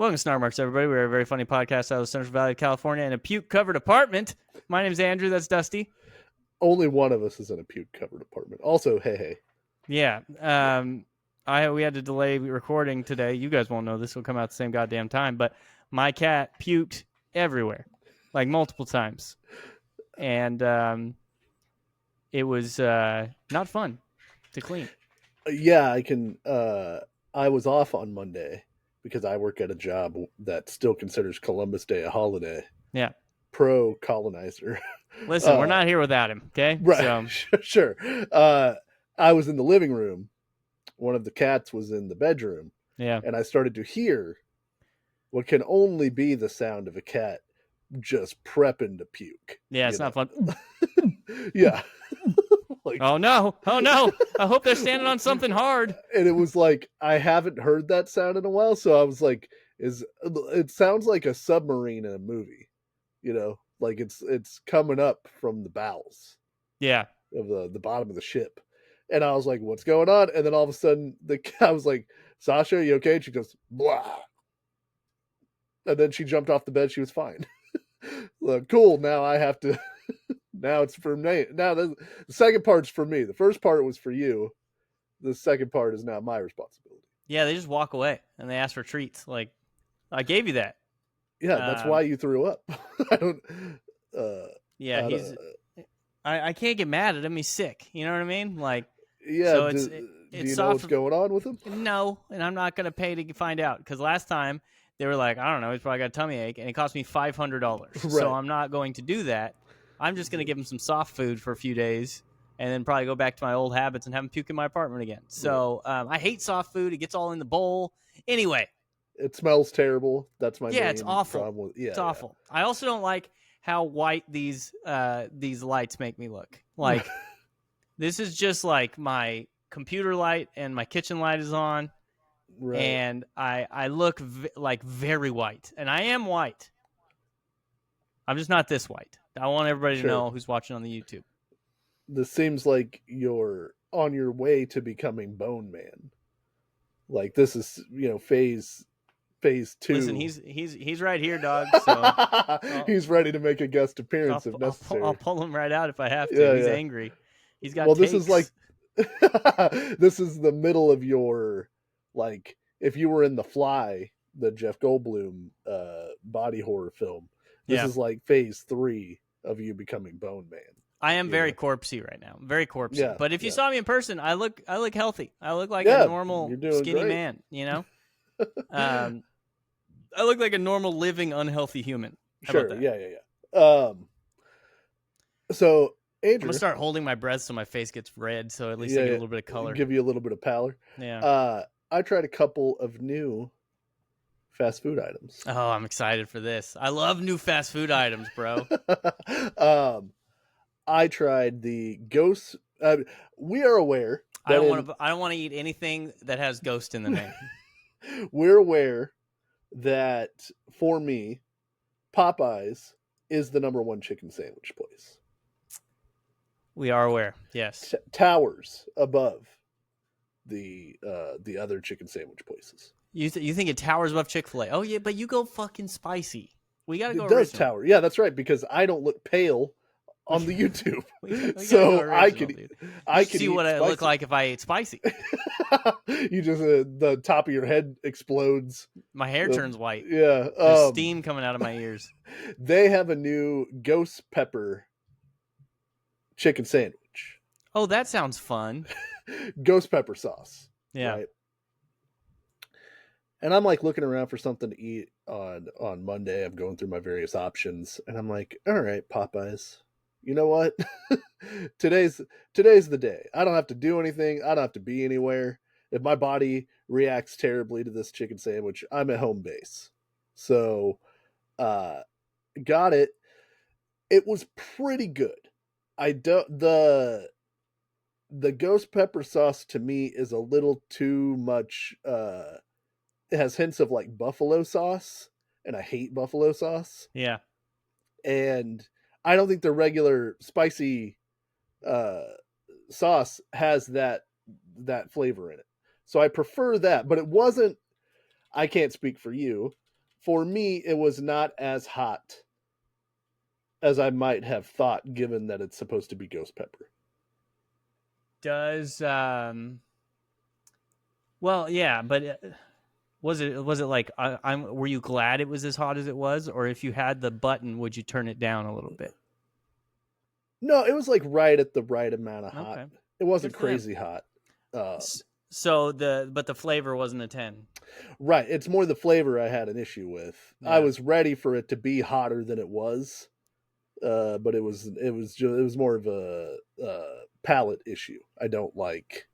Welcome to Snark Marks, everybody. We're a very funny podcast out of the Central Valley of California in a puke-covered apartment. My name's Andrew. That's Dusty. Only one of us is in a puke-covered apartment. Also, hey. Yeah. We had to delay recording today. You guys won't know this will come out the same goddamn time, but my cat puked everywhere, like multiple times, and it was not fun to clean. Yeah, I can. I was off on Monday because I work at a job that still considers Columbus Day a holiday. Yeah. Pro colonizer. Listen, we're not here without him, okay? Right. So. Sure. I was in the living room. One of the cats was in the bedroom. Yeah. And I started to hear what can only be the sound of a cat just prepping to puke. Yeah, it's not fun. Yeah. Like, oh no! I hope they're standing on something hard. And it was like, I haven't heard that sound in a while, so I was like, it sounds like a submarine in a movie, like it's coming up from the bowels, yeah, of the bottom of the ship. And I was like, what's going on? And then all of a sudden I was like, Sasha, are you okay? And she goes, blah. And then she jumped off the bed. She was fine. Look, cool. Now I have to. Now it's for me. Now the second part's for me. The first part was for you. The second part is now my responsibility. Yeah, they just walk away and they ask for treats. Like, I gave you that. Yeah, that's why you threw up. I don't. Yeah, I can't get mad at him. He's sick. You know what I mean? Like, yeah. So do you know what's going on with him? No, and I'm not gonna pay to find out because last time they were like, I don't know, he's probably got a tummy ache, and it cost me $500. Right. So I'm not going to do that. I'm just going to give him some soft food for a few days and then probably go back to my old habits and have him puke in my apartment again. So I hate soft food. It gets all in the bowl. Anyway. It smells terrible. That's my main it's awful. problem. It's awful. I also don't like how white these lights make me look. Like, this is just like my computer light and my kitchen light is on. Right. And I look like very white. And I am white. I'm just not this white. I want everybody to know who's watching on the YouTube. This seems like you're on your way to becoming Bone Man. Like, this is, phase 2. Listen, he's right here, dog. So he's ready to make a guest appearance if necessary. I'll pull him right out if I have to. Yeah, he's angry. He's got this is like this is the middle of your, like, if you were in The Fly, the Jeff Goldblum body horror film. This is like phase 3 of you becoming Bone Man. I am very corpsey right now. Very corpsey. Yeah, but if you saw me in person, I look healthy. I look like a normal skinny man, I look like a normal living unhealthy human. How about that? Yeah. So Andrew, I'm gonna start holding my breath so my face gets red, so at least I get a little bit of color. Give you a little bit of pallor. Yeah. I tried a couple of new fast food items. Oh, I'm excited for this. I love new fast food items, bro. I tried the ghost. We are aware. I don't want to eat anything that has ghost in the name. We're aware that for me, Popeyes is the number one chicken sandwich place. We are aware. Yes. Towers above the other chicken sandwich places. You think it towers above Chick-fil-A? Oh yeah, but you go fucking spicy. We gotta go. It does tower. Yeah, that's right. Because I don't look pale on the YouTube, so I could see what I look like if I ate spicy. You just the top of your head explodes. My hair turns white. Yeah, there's steam coming out of my ears. They have a new ghost pepper chicken sandwich. Oh, that sounds fun. Ghost pepper sauce. Yeah. Right? And I'm like looking around for something to eat on Monday. I'm going through my various options, and I'm like, all right, Popeyes. You know what? Today's the day. I don't have to do anything. I don't have to be anywhere. If my body reacts terribly to this chicken sandwich, I'm at home base. So, got it. It was pretty good. The ghost pepper sauce to me is a little too much. It has hints of like buffalo sauce, and I hate buffalo sauce. Yeah. And I don't think the regular spicy sauce has that flavor in it. So I prefer that, but it wasn't, I can't speak for you, for me, it was not as hot as I might have thought, given that it's supposed to be ghost pepper. Does well, yeah, but was it like were you glad it was as hot as it was, or if you had the button, would you turn it down a little bit? No, it was like right at the right amount of hot. Okay. It wasn't crazy hot. So the flavor wasn't a 10. Right, it's more the flavor I had an issue with. Yeah. I was ready for it to be hotter than it was, but it was more of a palate issue. I don't like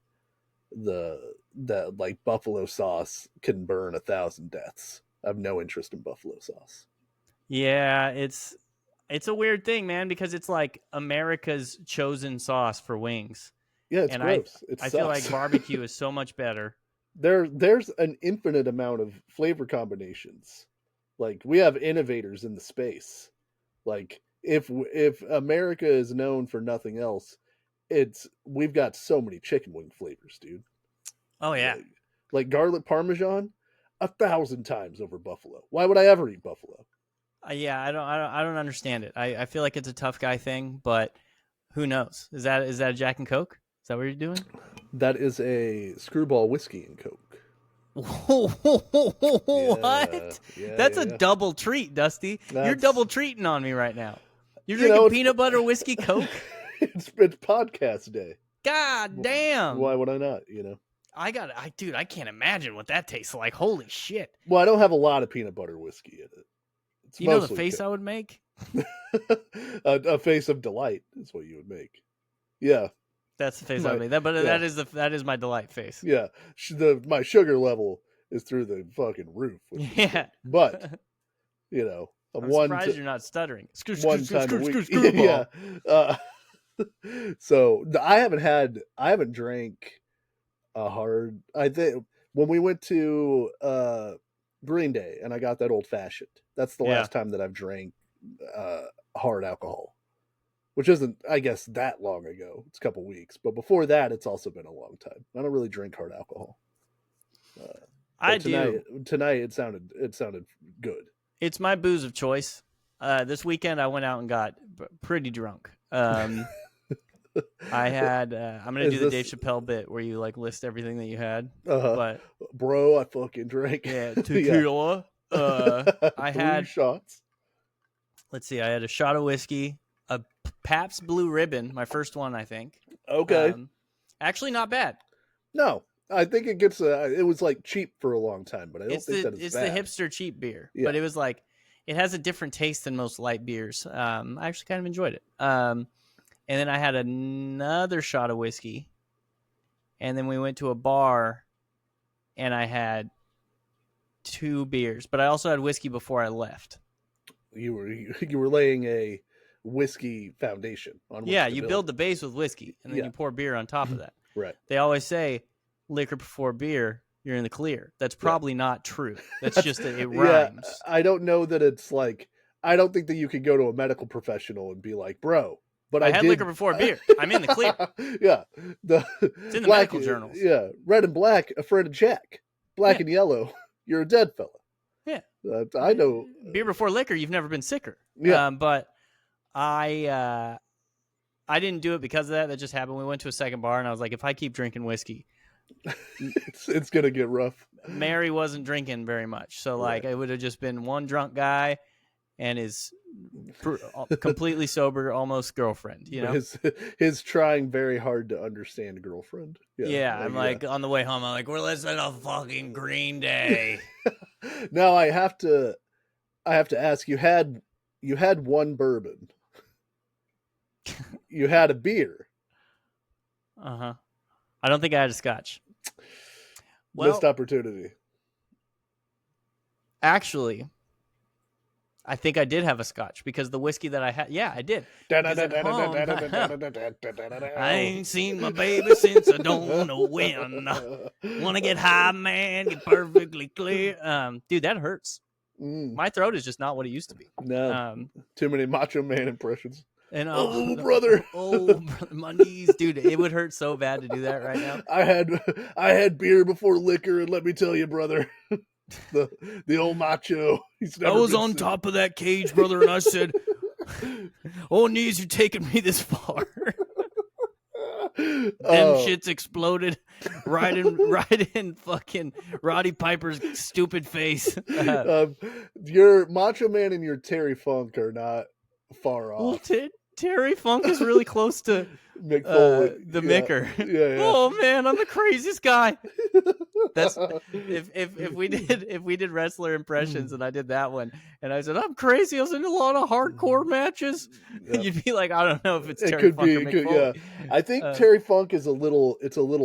that like buffalo sauce can burn 1,000 deaths. I have no interest in buffalo sauce. Yeah, it's a weird thing, man, because it's like America's chosen sauce for wings. Yeah, it's and gross. I feel like barbecue is so much better. There's an infinite amount of flavor combinations. Like, we have innovators in the space. Like, if America is known for nothing else, we've got so many chicken wing flavors, dude. Oh yeah, like garlic parmesan, 1,000 times over buffalo. Why would I ever eat buffalo? Yeah, I don't understand it. I feel like it's a tough guy thing, but who knows? Is that a Jack and Coke? Is that what you're doing? That is a Screwball whiskey and Coke. What? Yeah, That's a double treat, Dusty. You're double treating on me right now. You're drinking peanut butter whiskey Coke? it's podcast day. God damn. Why would I not, Dude, I can't imagine what that tastes like. Holy shit. Well, I don't have a lot of peanut butter whiskey in it. You know the face I would make? a face of delight is what you would make. Yeah. That's the face I would make. That is my delight face. Yeah. My sugar level is through the fucking roof. Yeah. But, I'm surprised you're not stuttering. One time a week. Yeah. So I haven't drank a hard. I think when we went to Green Day and I got that old fashioned. That's the last time that I've drank hard alcohol, which isn't, I guess, that long ago. It's a couple weeks, but before that, it's also been a long time. I don't really drink hard alcohol. Do. Tonight it sounded good. It's my booze of choice. This weekend I went out and got pretty drunk. I had. I'm gonna do the Dave Chappelle bit where you like list everything that you had. But bro, I fucking drank. Yeah, tequila. I had shots. Let's see. I had a shot of whiskey, a Pabst Blue Ribbon, my first one, I think. Okay. Actually, not bad. No, I think it gets. It was like cheap for a long time, but I don't think it's bad. The hipster cheap beer, but it was like it has a different taste than most light beers. I actually kind of enjoyed it. And then I had another shot of whiskey, and then we went to a bar, and I had 2 beers, but I also had whiskey before I left. You were laying a whiskey foundation on which you build the base with whiskey, and then you pour beer on top of that. Right. They always say liquor before beer, you're in the clear. That's probably not true. That's just that it rhymes. Yeah, I don't know that it's like, I don't think that you could go to a medical professional and be like, bro, but I had liquor before beer. I'm in the clear. Yeah. It's in the medical journals. Yeah. Red and black, a friend of Jack. Black and yellow, you're a dead fella. Yeah. I know. Beer before liquor, you've never been sicker. Yeah. But I didn't do it because of that. That just happened. We went to a second bar, and I was like, if I keep drinking whiskey, it's gonna get rough. Mary wasn't drinking very much, so like it would have just been one drunk guy and his completely sober, almost girlfriend. His trying very hard to understand girlfriend. Yeah, I'm like on the way home. I'm like, we're listening to fucking Green Day. Now I have to ask. You had one bourbon. You had a beer. I don't think I had a scotch. Missed opportunity. Actually, I think I did have a scotch because the whiskey that I had, I did. I ain't seen my baby since I don't know when. Want to get high, man, get perfectly clear. Dude, that hurts. My throat is just not what it used to be. No, too many Macho Man impressions. And brother, my knees, dude, it would hurt so bad to do that right now. I had beer before liquor, and let me tell you, brother, The old macho. He's I never was been on sick. top of that cage, brother, and I said, "Oh, knees, you're taking me this far." Them shits exploded right in fucking Roddy Piper's stupid face. Your Macho Man and your Terry Funk are not far Well, off. Terry Funk is really close to Mick Foley, the Micker. Yeah. Oh man, I'm the craziest guy. That's if we did wrestler impressions and I did that one and I said I'm crazy. I was in a lot of hardcore matches. Yep. You'd be like, I don't know if it's Terry Funk or Mick Foley. Yeah. I think Terry Funk is a little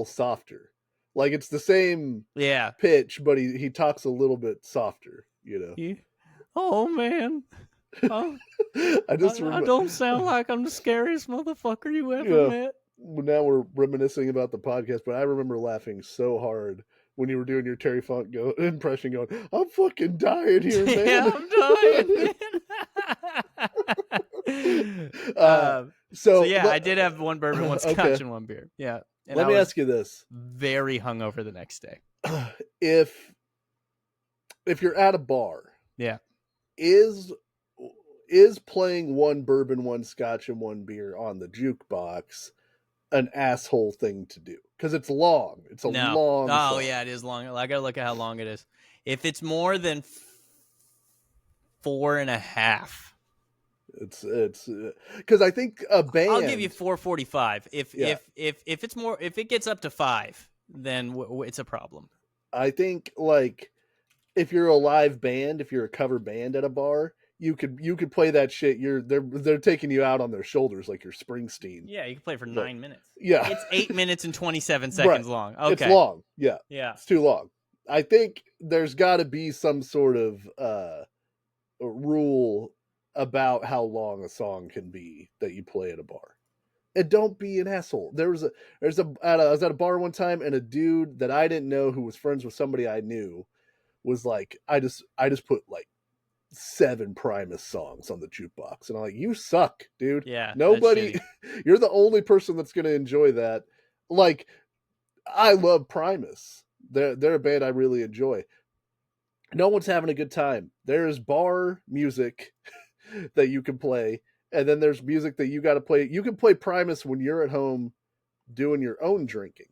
softer. Like it's the same pitch, but he talks a little bit softer. Oh man. I don't sound like I'm the scariest motherfucker you ever met. Now we're reminiscing about the podcast, but I remember laughing so hard when you were doing your Terry Funk impression going, I'm fucking dying here, man. Yeah, I'm dying. So yeah, I did have one bourbon, one scotch, and one beer. Yeah. And let me ask you this. Very hungover the next day. If you're at a bar, is playing one bourbon, one scotch, and one beer on the jukebox an asshole thing to do? Because it's long. It's a long song. Yeah, it is long. I gotta look at how long it is. If it's more than 4.5, it's because I think a band. I'll give you 4.45. If it's more, if it gets up to 5, then it's a problem. I think like if you're a live band, if you're a cover band at a bar, you could play that shit. They're taking you out on their shoulders like you're Springsteen. Yeah, you can play for 9 minutes. Yeah, it's 8 minutes and 27 seconds long. Okay, it's long. Yeah, it's too long. I think there's got to be some sort of rule about how long a song can be that you play at a bar. And don't be an asshole. I was at a bar one time, and a dude that I didn't know who was friends with somebody I knew was like, I just put like 7 Primus songs on the jukebox, and I'm like, you suck, dude. Yeah, nobody. You're the only person that's going to enjoy that. Like, I love Primus. They're a band I really enjoy. No one's having a good time. There's bar music that you can play, and then there's music that you got to play. You can play Primus when you're at home doing your own drinking.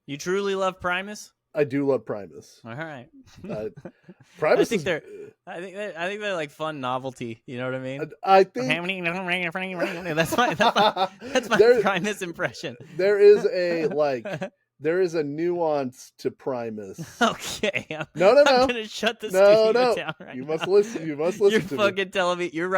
You truly love Primus? I do love Primus. All right. Primus. I think they're like fun novelty. You know what I mean? I think that's my Primus impression. There is a nuance to Primus. Okay. No. I'm gonna shut the studio down right You now. must listen. You must listen. You're fucking telling me. You're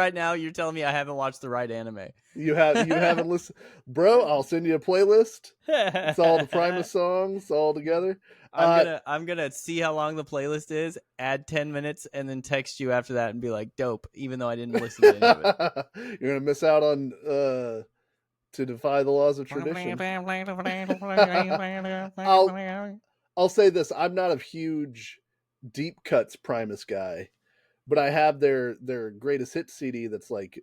telling me I haven't watched the right anime. You haven't listened, bro. I'll send you a playlist. It's all the Primus songs all togetger. I'm gonna see how long the playlist is, add 10 minutes, and then text you after that and be like, dope, even though I didn't listen to any of it. You're gonna miss out on To Defy the Laws of Tradition. I'll say this. I'm not a huge deep cuts Primus guy, but I have their greatest hit CD that's like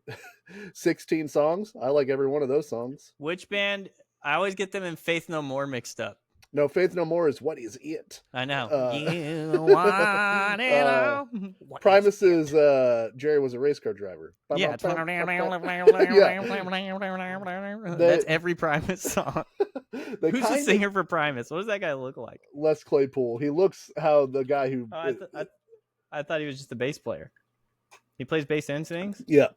16 songs. I like every one of those songs. Which band? I always get them in Faith No More mixed up. No, Faith No More is What Is It? I know. You want it all. Primus is Jerry Was a Race Car Driver. Yeah. That's every Primus song. Who's the singer for Primus? What does that guy look like? Les Claypool. He looks how the guy who... I thought he was just a bass player. He plays bass and sings? Yeah.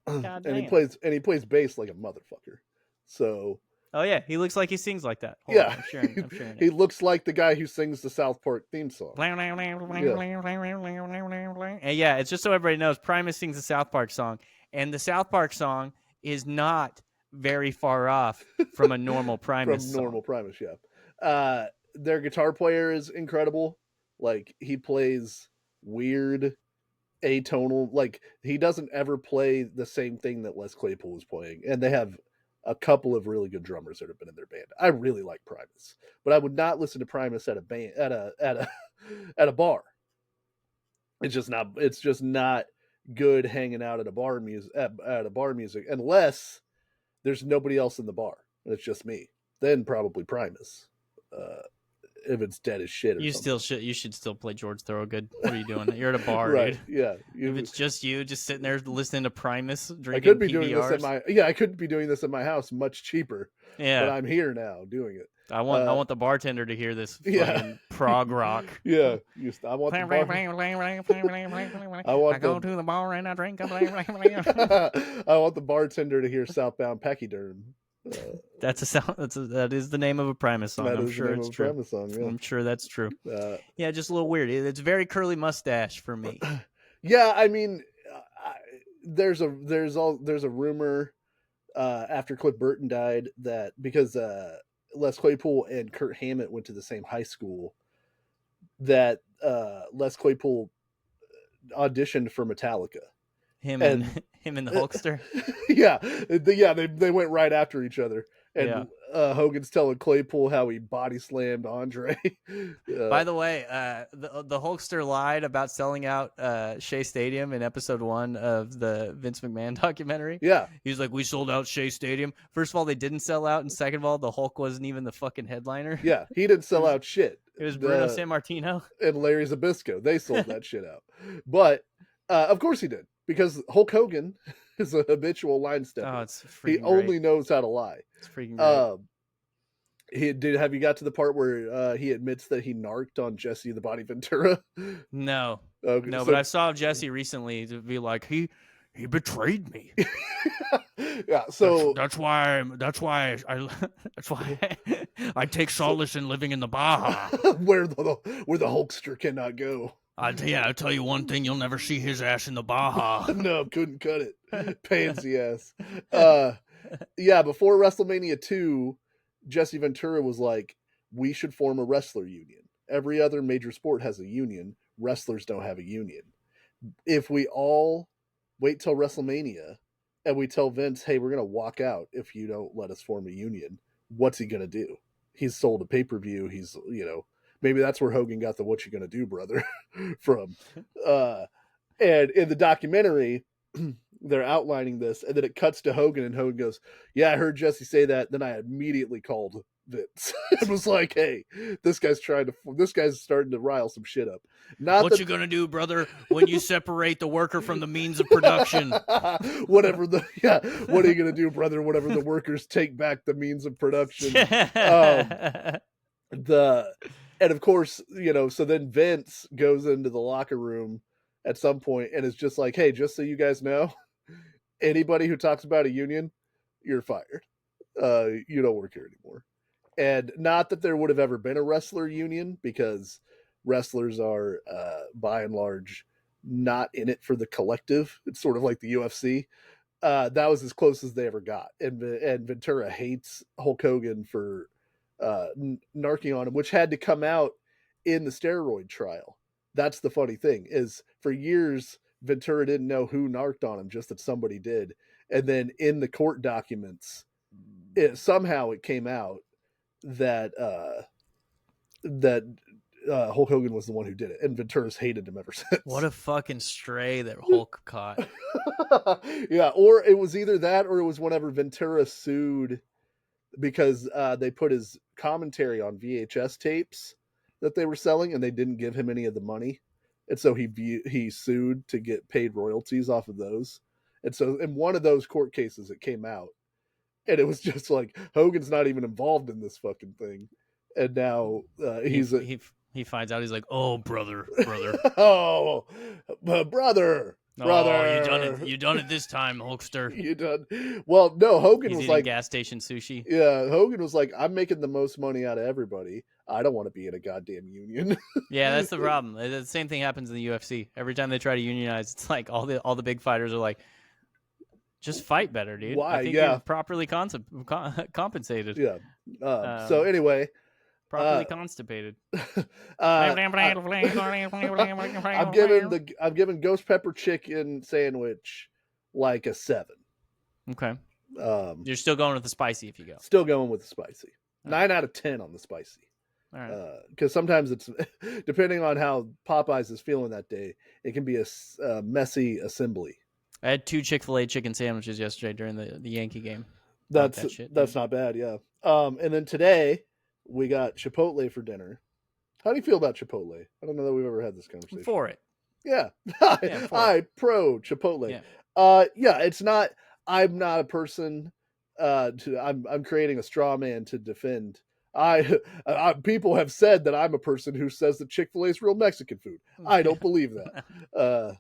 God and damn. he plays bass like a motherfucker. So... Oh yeah, he looks like he sings like that. Hold on, I'm sharing he looks like the guy who sings the South Park theme song. And yeah, it's just so everybody knows, Primus sings the South Park song, and the South Park song is not very far off from a normal Primus song. Normal Primus, yeah. Their guitar player is incredible. Like, he plays weird atonal. Like, he doesn't ever play the same thing that Les Claypool is playing, and they have a couple of really good drummers that have been in their band. I really like Primus, but I would not listen to Primus at a band at a bar. It's just not good hanging out at a bar music at a bar music unless there's nobody else in the bar and it's just me. Then probably Primus. dead as shit or You something. you should still play George Thorogood. What are you doing? You're at a bar, Right? dude. Yeah. If it's just you, just sitting there listening to Primus, I drinking could be doing this at PBRs. I couldn't be doing this at my house much cheaper, but Yeah, I'm here now doing it. I want the bartender to hear this Yeah. fucking prog rock. Yeah. I want the bar. I want I go the to the bar and I drink a I want the bartender to hear Southbound Pachyderm. That's a sound. That is the name of a Primus song. That I'm is sure the name it's of a true. Primus song. Yeah. I'm sure that's true. Uh, Yeah, just a little weird. It's very curly mustache for me. yeah, I mean, there's a rumor after Cliff Burton died that because Les Claypool and Kurt Hammett went to the same high school, that Les Claypool auditioned for Metallica. Him and the Hulkster. Yeah, they went right after each other, and Hogan's telling Claypool how he body slammed Andre. By the way, the Hulkster lied about selling out Shea Stadium in episode 1 of the Vince McMahon documentary. Yeah, he's like, we sold out Shea Stadium. First of all, they didn't sell out, and second of all, the Hulk wasn't even the fucking headliner. Yeah, he didn't sell out shit. It was Bruno Sammartino and Larry Zbyszko. They sold that shit out, but of course he did, because Hulk Hogan is a habitual line stepper. Oh, it's he only knows how to lie. It's freaking great. Have you got to the part where he admits that he narked on Jesse the Body Ventura? No, okay, no, but I saw Jesse recently to be like, he betrayed me. Yeah, so that's why I take solace in living in the Baja, where the Hulkster cannot go. I'll tell you one thing: you'll never see his ass in the Baja. No, couldn't cut it. Pansy ass. Yeah, before WrestleMania 2, Jesse Ventura was like, we should form a wrestler union. Every other major sport has a union. Wrestlers don't have a union. If we all wait till WrestleMania and we tell Vince, hey, we're going to walk out if you don't let us form a union, what's he going to do? He's sold a pay-per-view. He's, maybe that's where Hogan got the "what you gonna do, brother" from. And in the documentary, they're outlining this, and then it cuts to Hogan, and Hogan goes, yeah, I heard Jesse say that. Then I immediately called Vince. It was like, hey, this guy's starting to rile some shit up. What you gonna do, brother, when you separate the worker from the means of production? What are you gonna do, brother, whenever the workers take back the means of production? And of course, so then Vince goes into the locker room at some point and is just like, hey, just so you guys know, anybody who talks about a union, you're fired. You don't work here anymore. And not that there would have ever been a wrestler union, because wrestlers are, by and large, not in it for the collective. It's sort of like the UFC. That was as close as they ever got. And Ventura hates Hulk Hogan for narking on him, which had to come out in the steroid trial. That's the funny thing, is for years Ventura didn't know who narked on him, just that somebody did. And then in the court documents, somehow it came out that Hulk Hogan was the one who did it, and Ventura's hated him ever since. What a fucking stray that Hulk caught. Yeah, or it was either that, or it was whenever Ventura sued because they put his commentary on VHS tapes that they were selling, and they didn't give him any of the money, and so he sued to get paid royalties off of those. And so in one of those court cases, it came out, and it was just like, Hogan's not even involved in this fucking thing, and now he finds out. He's like, oh, brother. Oh, brother. Oh, you done it this time, Hulkster. You done. Well, no, Hogan was like gas station sushi. Yeah, Hogan was like, I'm making the most money out of everybody. I don't want to be in a goddamn union. Yeah, that's the problem. The same thing happens in the UFC. Every time they try to unionize, it's like all the big fighters are like, just fight better, dude. Why? I think you're properly compensated. Yeah. So anyway, properly constipated. I'm giving Ghost Pepper Chicken Sandwich like a 7. Okay. You're still going with the spicy if you go. Still going with the spicy. 9 out of 10 on the spicy. All right. Because sometimes it's, depending on how Popeyes is feeling that day, it can be a messy assembly. I had 2 Chick-fil-A chicken sandwiches yesterday during the Yankee game. That's not bad, yeah. And then today we got Chipotle for dinner. How do you feel about Chipotle? I don't know that we've ever had this conversation. For it. Yeah. Yeah, I pro Chipotle. Yeah. Yeah, it's not, I'm not a person I'm creating a straw man to defend. People have said that I'm a person who says that Chick-fil-A is real Mexican food. I don't believe that.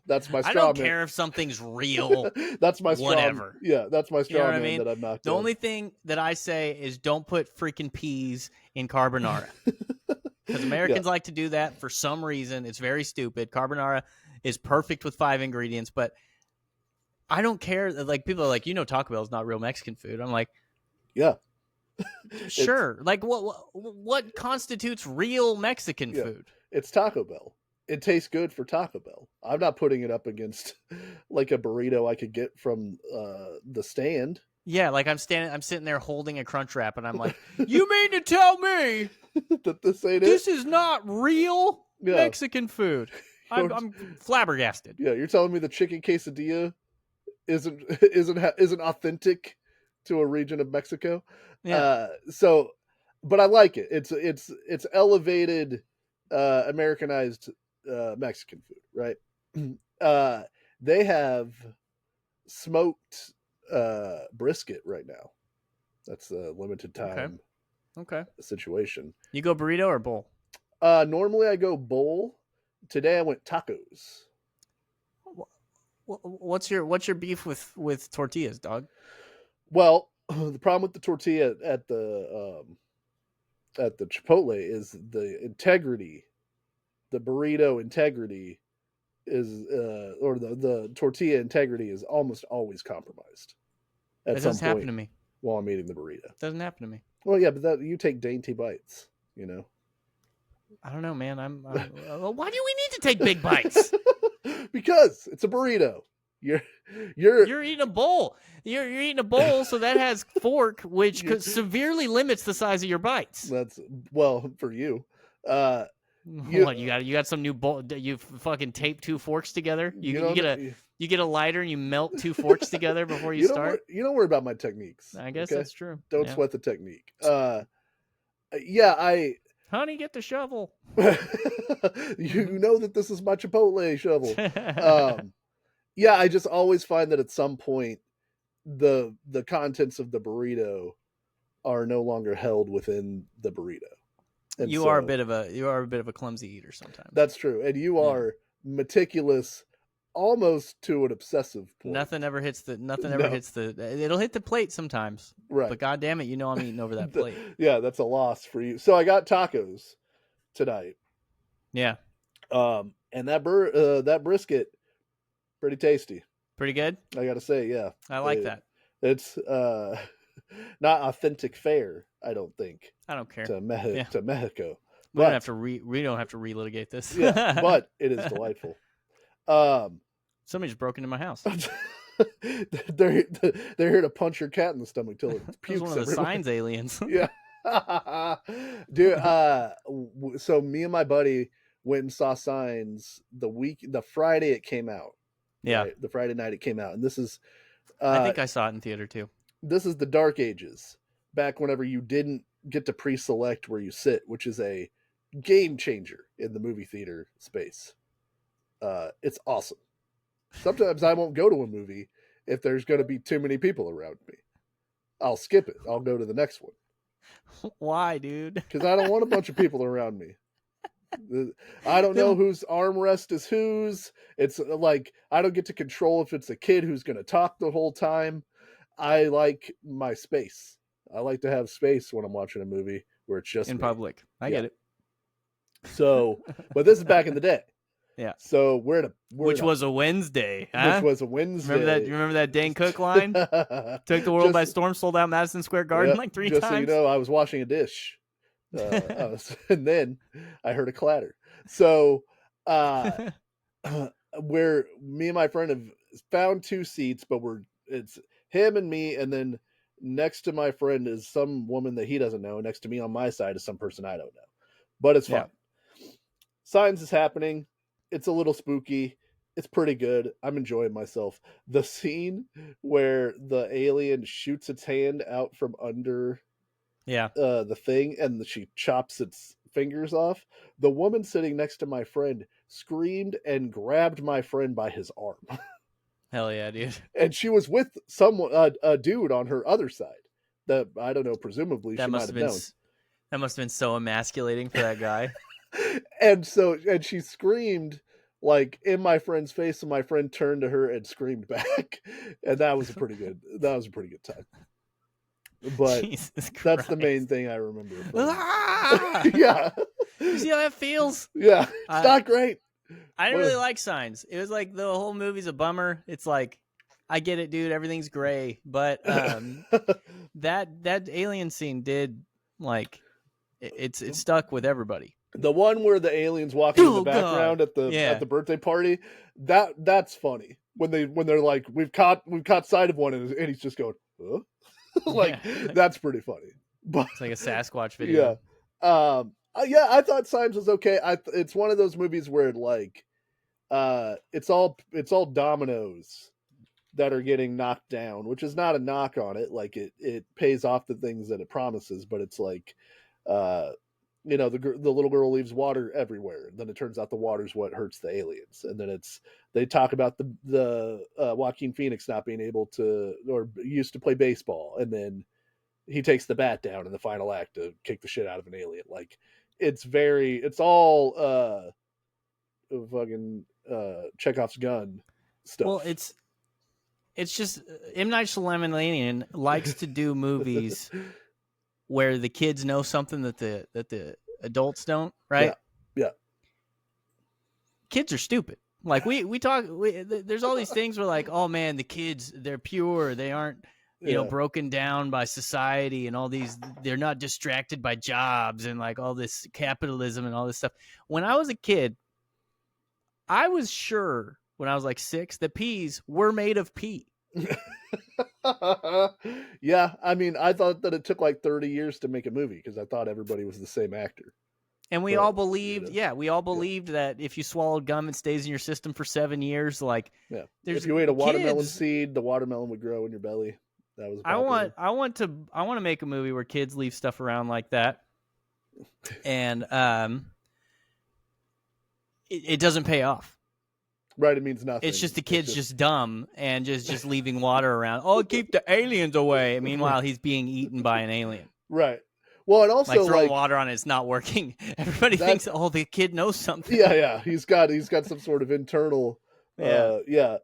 That's my straw man. I don't care if something's real. That's my whatever. Yeah, that's my straw man I mean? that I'm not. The only thing that I say is don't put freaking peas in carbonara. Because Americans like to do that for some reason. It's very stupid. Carbonara is perfect with 5 ingredients, but I don't care. Like, people are like, Taco Bell is not real Mexican food. I'm like, yeah, sure. Like, what constitutes real Mexican food? It's Taco Bell. It tastes good for Taco Bell. I'm not putting it up against like a burrito I could get from the stand. Yeah, like I'm sitting there holding a Crunch Wrap, and I'm like, you mean to tell me that this is not real Mexican food? I'm flabbergasted. Yeah, you're telling me the chicken quesadilla isn't authentic to a region of Mexico? Yeah. But I like it. It's elevated, Americanized Mexican food, right? They have smoked brisket right now. That's a limited time situation. You go burrito or bowl? Normally I go bowl. Today I went tacos. What's your beef with tortillas, dog? Well, the problem with the tortilla at the Chipotle is the integrity. The burrito integrity is or the tortilla integrity is almost always compromised. It doesn't happen to me while I'm eating the burrito. It doesn't happen to me. Well, yeah, but you take dainty bites, I don't know, man. Why do we need to take big bites? Because it's a burrito. You're eating a bowl. You're eating a bowl, so that has fork, which severely limits the size of your bites. That's for you. What, you got some new bowl? You fucking tape 2 forks together. You get a lighter and you melt 2 forks together before you start. You don't worry about my techniques. I guess that's true. Don't sweat the technique. Honey, get the shovel. You know that this is my Chipotle shovel. I just always find that at some point the contents of the burrito are no longer held within the burrito. And you are a bit of a clumsy eater sometimes. That's true, and you are meticulous, almost to an obsessive point. Nothing ever hits the. It'll hit the plate sometimes, right? But God damn it, I'm eating over that plate. Yeah, that's a loss for you. So I got tacos tonight. Yeah. And that brisket, pretty tasty. Pretty good. I gotta say, yeah. I like that. It's not authentic fare, I don't think. I don't care. To Mexico. We don't have to relitigate this. Yeah, but it is delightful. Somebody just broke into my house. They're here to punch your cat in the stomach till it pukes. It was one of the signs aliens. Yeah. Dude, so me and my buddy went and saw Signs the Friday it came out. Yeah. Right? The Friday night it came out. And this is I think I saw it in theater too. This is the dark ages, back whenever you didn't get to pre-select where you sit, which is a game changer in the movie theater space. It's awesome. Sometimes I won't go to a movie if there's going to be too many people around me. I'll skip it. I'll go to the next one. Why, dude? Because I don't want a bunch of people around me. I don't know whose armrest is whose. It's like I don't get to control if it's a kid who's going to talk the whole time. I like my space. I like to have space when I'm watching a movie where it's just in public. I get it. So, but this is back in the day. Yeah. So which was a Wednesday. Huh? Which was a Wednesday. Remember that Dane Cook line? Took the world by storm, sold out Madison Square Garden like 3 times. Just so you know, I was washing a dish. And then I heard a clatter. So where me and my friend have found 2 seats, but it's him and me, and then next to my friend is some woman that he doesn't know. Next to me on my side is some person I don't know. But it's fine. Yeah. Signs is happening. It's a little spooky. It's pretty good. I'm enjoying myself. The scene where the alien shoots its hand out from under the thing and she chops its fingers off. The woman sitting next to my friend screamed and grabbed my friend by his arm. Hell yeah, dude. And she was with someone, a dude on her other side. That I don't know. Presumably, That she must might have have been known. that must have been so emasculating for that guy. And she screamed like in my friend's face, and my friend turned to her and screamed back, and that was a pretty good time. But Jesus Christ. that's the main thing I remember. Ah! Yeah, You see how that feels? yeah, it's not great. I didn't really like Signs. It was like the whole movie's a bummer. It's like, I get it, dude. Everything's gray, but that alien scene did like it stuck with everybody. The one where the aliens walking in the Oh, background God. at the birthday party, that's funny. When they're like, we've caught sight of one, and he's just going, huh? Like, Yeah. that's pretty funny. But It's like a Sasquatch video. Yeah. Yeah, I thought Signs was okay. It's one of those movies where like it's all dominoes that are getting knocked down, which is not a knock on it. Like it pays off the things that it promises, but it's like you know, the little girl leaves water everywhere. And then it turns out the water's what hurts the aliens. And then they talk about the Joaquin Phoenix not being able to, or used to play baseball. And then he takes the bat down in the final act to kick the shit out of an alien. Like it's all fucking Chekhov's gun stuff. Well, it's just M. Night Shyamalan likes to do movies where the kids know something that the adults don't, right? Yeah. Kids are stupid. Like we talk. There's all these things where like, oh man, the kids, they're pure. They aren't you know broken down by society and all these. They're not distracted by jobs and like all this capitalism and all this stuff. When I was a kid, I was sure when I was like 6 that peas were made of pea. Yeah, I mean, I thought that it took like 30 years to make a movie because I thought everybody was the same actor. And we all believed, that if you swallowed gum, it stays in your system for 7 years. Like, if you ate a watermelon seed, the watermelon would grow in your belly. That was popular. I want to make a movie where kids leave stuff around like that, and it doesn't pay off. Right, it means nothing. It's just the kid's just dumb and just leaving water around. Oh, keep the aliens away. Meanwhile, he's being eaten by an alien. Right. Well, and also like throwing water on it's not working. Everybody thinks, oh, the kid knows something. Yeah. He's got some sort of internal. It's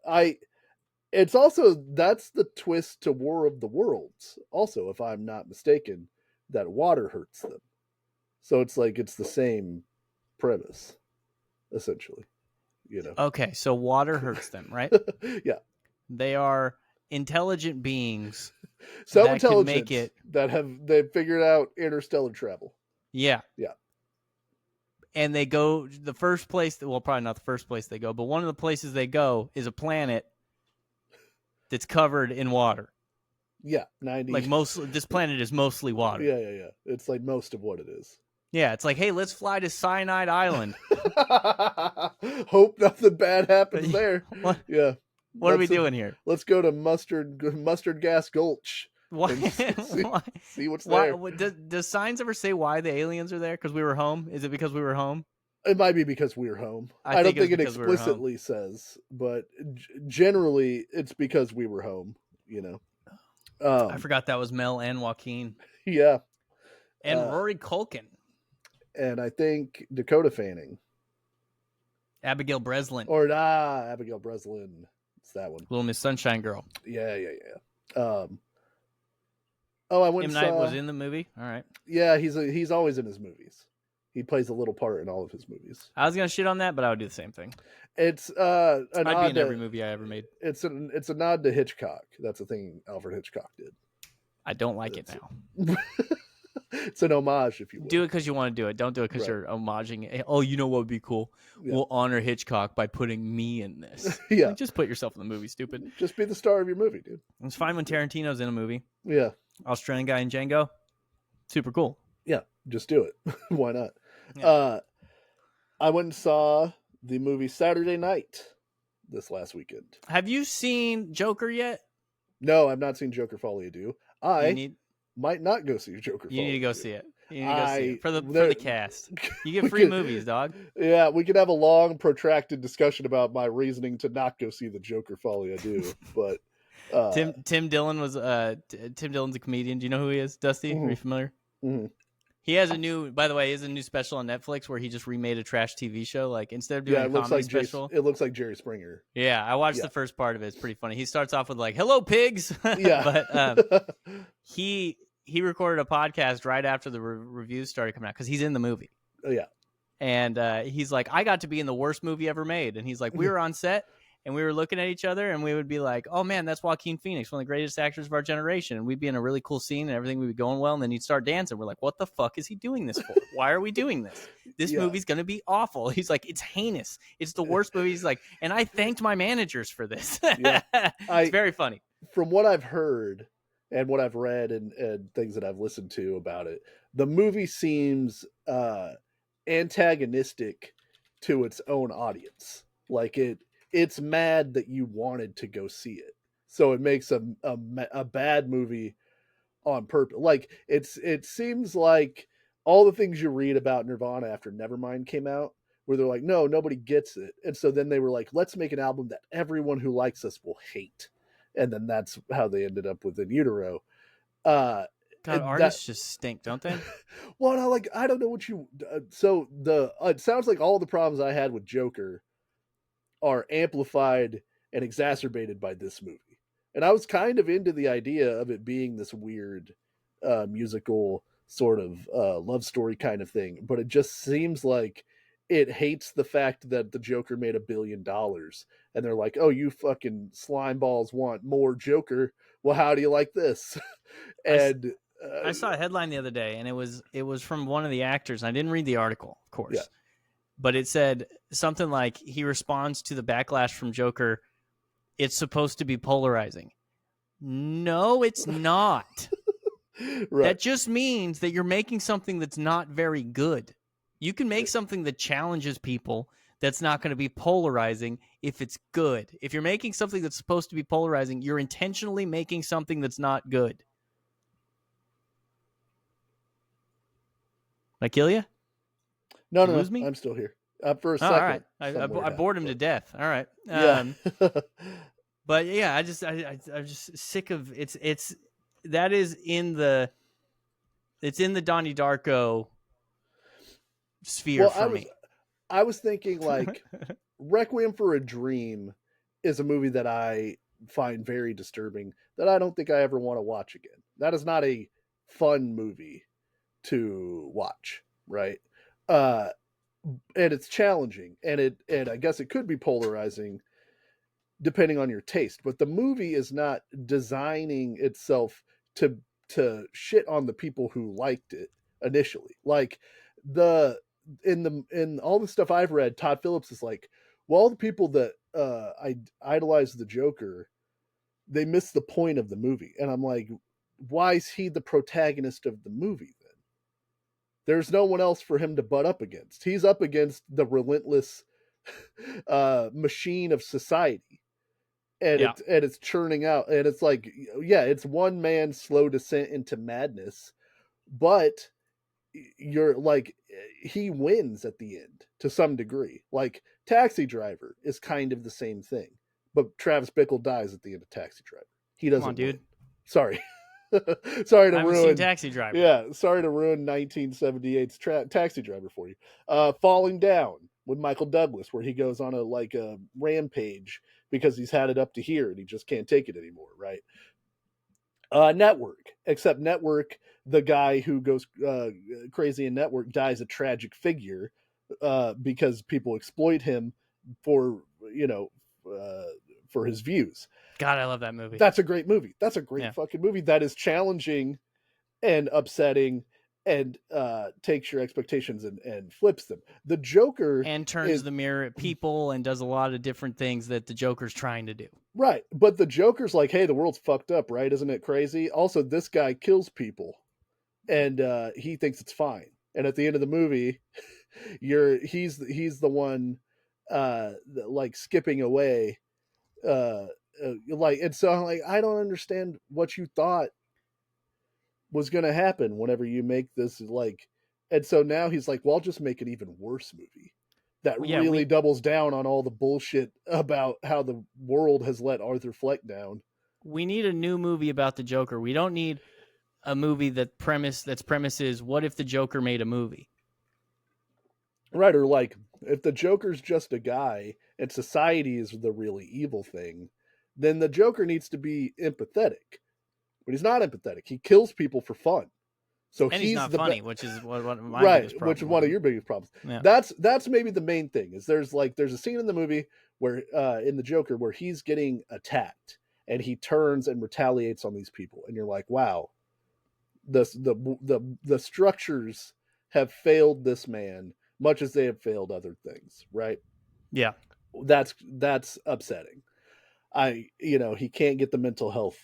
also that's the twist to War of the Worlds. Also, if I'm not mistaken, that water hurts them. So it's like it's the same premise, essentially. You know. Okay, so water hurts them, right? Yeah. They are intelligent beings. So intelligent they've figured out interstellar travel. Yeah. Yeah. And they go the first place probably not the first place they go, but one of the places they go is a planet that's covered in water. Yeah, 90. Like this planet is mostly water. Yeah. It's like most of what it is. Yeah, it's like, hey, let's fly to Cyanide Island. Hope nothing bad happens there. What? Yeah. What are we doing here? Let's go to Mustard Gas Gulch. Why? See what's there. Does Signs ever say why the aliens are there? Because we were home? Is it because we were home? It might be because we were home. I don't think it explicitly says, but generally it's because we were home, you know. I forgot that was Mel and Joaquin. Yeah. And Rory Culkin. And I think Dakota Fanning. Abigail Breslin. Abigail Breslin. It's that one. Little Miss Sunshine Girl. Yeah. I went and saw... Night was in the movie? All right. Yeah, he's always in his movies. He plays a little part in all of his movies. I was going to shit on that, but I would do the same thing. It's I'd be in every movie I ever made. It's a nod to Hitchcock. That's a thing Alfred Hitchcock did. I don't like it now. It's an homage, if you will. Do it because you want to do it. Don't do it because you're homaging it. Oh, you know what would be cool? Yeah. We'll honor Hitchcock by putting me in this. Yeah. Like, just put yourself in the movie, stupid. Just be the star of your movie, dude. It's fine when Tarantino's in a movie. Yeah. Australian guy in Django. Super cool. Yeah. Just do it. Why not? Yeah. I went and saw the movie Saturday Night this last weekend. Have you seen Joker yet? No, I've not seen Joker Foile Deux. I might not go see Joker. You need to go see it. You need to go see it for the cast. You get free movies, dog. Yeah, we could have a long, protracted discussion about my reasoning to not go see the Joker Folie Deux, but Tim Dillon was Tim Dillon's a comedian. Do you know who he is? Dusty, mm-hmm. Are you familiar? Mm-hmm. He has by the way, he has a new special on Netflix where he just remade a trash TV show. Like instead of doing a comedy special, it looks like Jerry Springer. Yeah, I watched the first part of it. It's pretty funny. He starts off with like, "Hello, pigs." Yeah, but he recorded a podcast right after the reviews started coming out because he's in the movie. Yeah, and he's like, "I got to be in the worst movie ever made," and he's like, "We were on set." And we were looking at each other and we would be like, "Oh man, that's Joaquin Phoenix, one of the greatest actors of our generation." And we'd be in a really cool scene and everything would be going well. And then he'd start dancing. We're like, "What the fuck is he doing this for? Why are we doing this? This movie's going to be awful." He's like, "It's heinous. It's the worst movie." He's like, "And I thanked my managers for this." It's very funny. From what I've heard and what I've read and things that I've listened to about it, the movie seems antagonistic to its own audience. Like it's mad that you wanted to go see it, so it makes a bad movie on purpose. Like it seems like all the things you read about Nirvana after Nevermind came out, where they're like, no, nobody gets it, and so then they were like, let's make an album that everyone who likes us will hate, and then that's how they ended up with In Utero. God, artists just stink, don't they? Well, no, like I don't know what you. So it sounds like all the problems I had with Joker are amplified and exacerbated by this movie. And I was kind of into the idea of it being this weird musical sort of love story kind of thing, but it just seems like it hates the fact that the Joker made $1 billion, and they're like, "Oh, you fucking slime balls want more Joker? Well, how do you like this?" And I saw a headline the other day, and it was from one of the actors. I didn't read the article, of course. Yeah. But it said something like he responds to the backlash from Joker, "It's supposed to be polarizing." No, it's not. Right. That just means that you're making something that's not very good. You can make something that challenges people that's not going to be polarizing if it's good. If you're making something that's supposed to be polarizing, you're intentionally making something that's not good. Did I kill you? No, lose me? I'm still here. For a second. All right. I bored him to death. All right. Yeah. But yeah, I'm just sick of it's that is in the Donnie Darko sphere for me. I was thinking like Requiem for a Dream is a movie that I find very disturbing that I don't think I ever want to watch again. That is not a fun movie to watch, right? And it's challenging, and I guess it could be polarizing depending on your taste, but the movie is not designing itself to shit on the people who liked it initially. Like in all the stuff I've read, Todd Phillips is like, well, all the people that I idolize the Joker, they miss the point of the movie. And I'm like, why is he the protagonist of the movie then? There's no one else for him to butt up against. He's up against the relentless machine of society. And it's churning out. And it's like, yeah, it's one man's slow descent into madness. But you're like, he wins at the end to some degree. Like Taxi Driver is kind of the same thing. But Travis Bickle dies at the end of Taxi Driver. He doesn't. Come on, dude. Win. Sorry. Sorry to ruin Taxi Driver. Yeah, sorry to ruin 1978's Taxi Driver for you. Falling Down with Michael Douglas, where he goes on a rampage because he's had it up to here and he just can't take it anymore, right? Network, except Network, the guy who goes crazy in Network dies a tragic figure because people exploit him for for his views. God, I love that movie. That's a great movie. That's a great fucking movie that is challenging and upsetting and takes your expectations and flips them. The Joker and turns the mirror at people and does a lot of different things that the Joker's trying to do. Right. But the Joker's like, hey, the world's fucked up, right? Isn't it crazy? Also, this guy kills people and he thinks it's fine. And at the end of the movie, he's the one like skipping away and so I'm like, I don't understand what you thought was going to happen whenever you make this like, and so now he's like, well, I'll just make an even worse movie that Yeah, really doubles down on all the bullshit about how the world has let Arthur Fleck down. we need a new movie about the Joker. We don't need a movie that's premise is what if the Joker made a movie? Right, or like if the Joker's just a guy and society is the really evil thing, then the Joker needs to be empathetic. But he's not empathetic. He kills people for fun. So And he's not funny, which is what my biggest problem. Which is one of your biggest problems. Yeah. That's maybe the main thing. Is there's a scene in the movie where in the Joker where he's getting attacked and he turns and retaliates on these people, and you're like, wow, the structures have failed this man much as they have failed other things, right? Yeah, that's upsetting. He can't get the mental health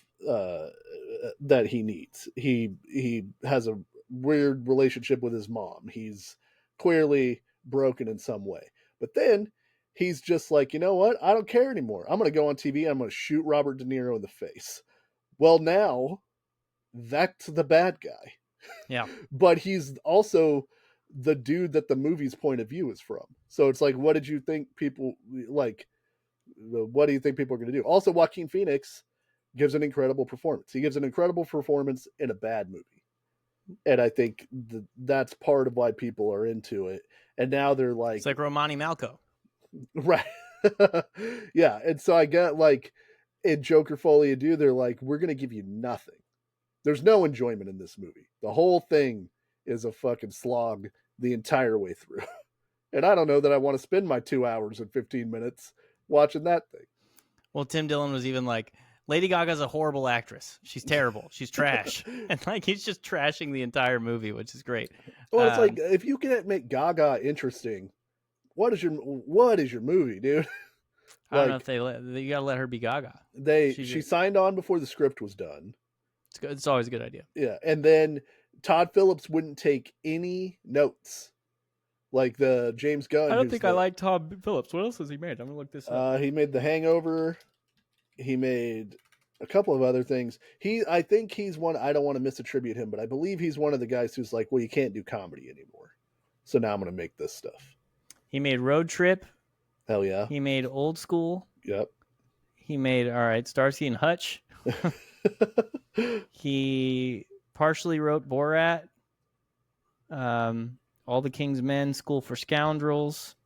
that he needs. He has a weird relationship with his mom. He's clearly broken in some way. But then he's just like, you know what? I don't care anymore. I'm going to go on TV and I'm going to shoot Robert De Niro in the face. Well, now that's the bad guy. Yeah. But he's also the dude that the movie's point of view is from. So it's like, what did you think people like? What do you think people are going to do? Also, Joaquin Phoenix gives an incredible performance. He gives an incredible performance in a bad movie. And I think that's part of why people are into it. And now they're like... It's like Romani Malco. Right. Yeah. And so I get like in Joker Folie Deux, they're like, we're going to give you nothing. There's no enjoyment in this movie. The whole thing is a fucking slog the entire way through. And I don't know that I want to spend my 2 hours and 15 minutes watching that thing. Well, Tim Dillon was even like, Lady Gaga's a horrible actress. She's terrible. She's trash. And like he's just trashing the entire movie, which is great. Well, it's like if you can make Gaga interesting, what is your movie, dude? I don't know if you gotta let her be Gaga. She signed on before the script was done. It's good. It's always a good idea. Yeah, and then Todd Phillips wouldn't take any notes. Like the James Gunn. I don't think I like Todd Phillips. What else has he made? I'm gonna look this up. He made The Hangover. He made a couple of other things. I think he's one. I don't want to misattribute him, but I believe he's one of the guys who's like, well, you can't do comedy anymore. So now I'm gonna make this stuff. He made Road Trip. Hell yeah. He made Old School. Yep. He made Starsky and Hutch. He partially wrote Borat. All the King's Men, School for Scoundrels,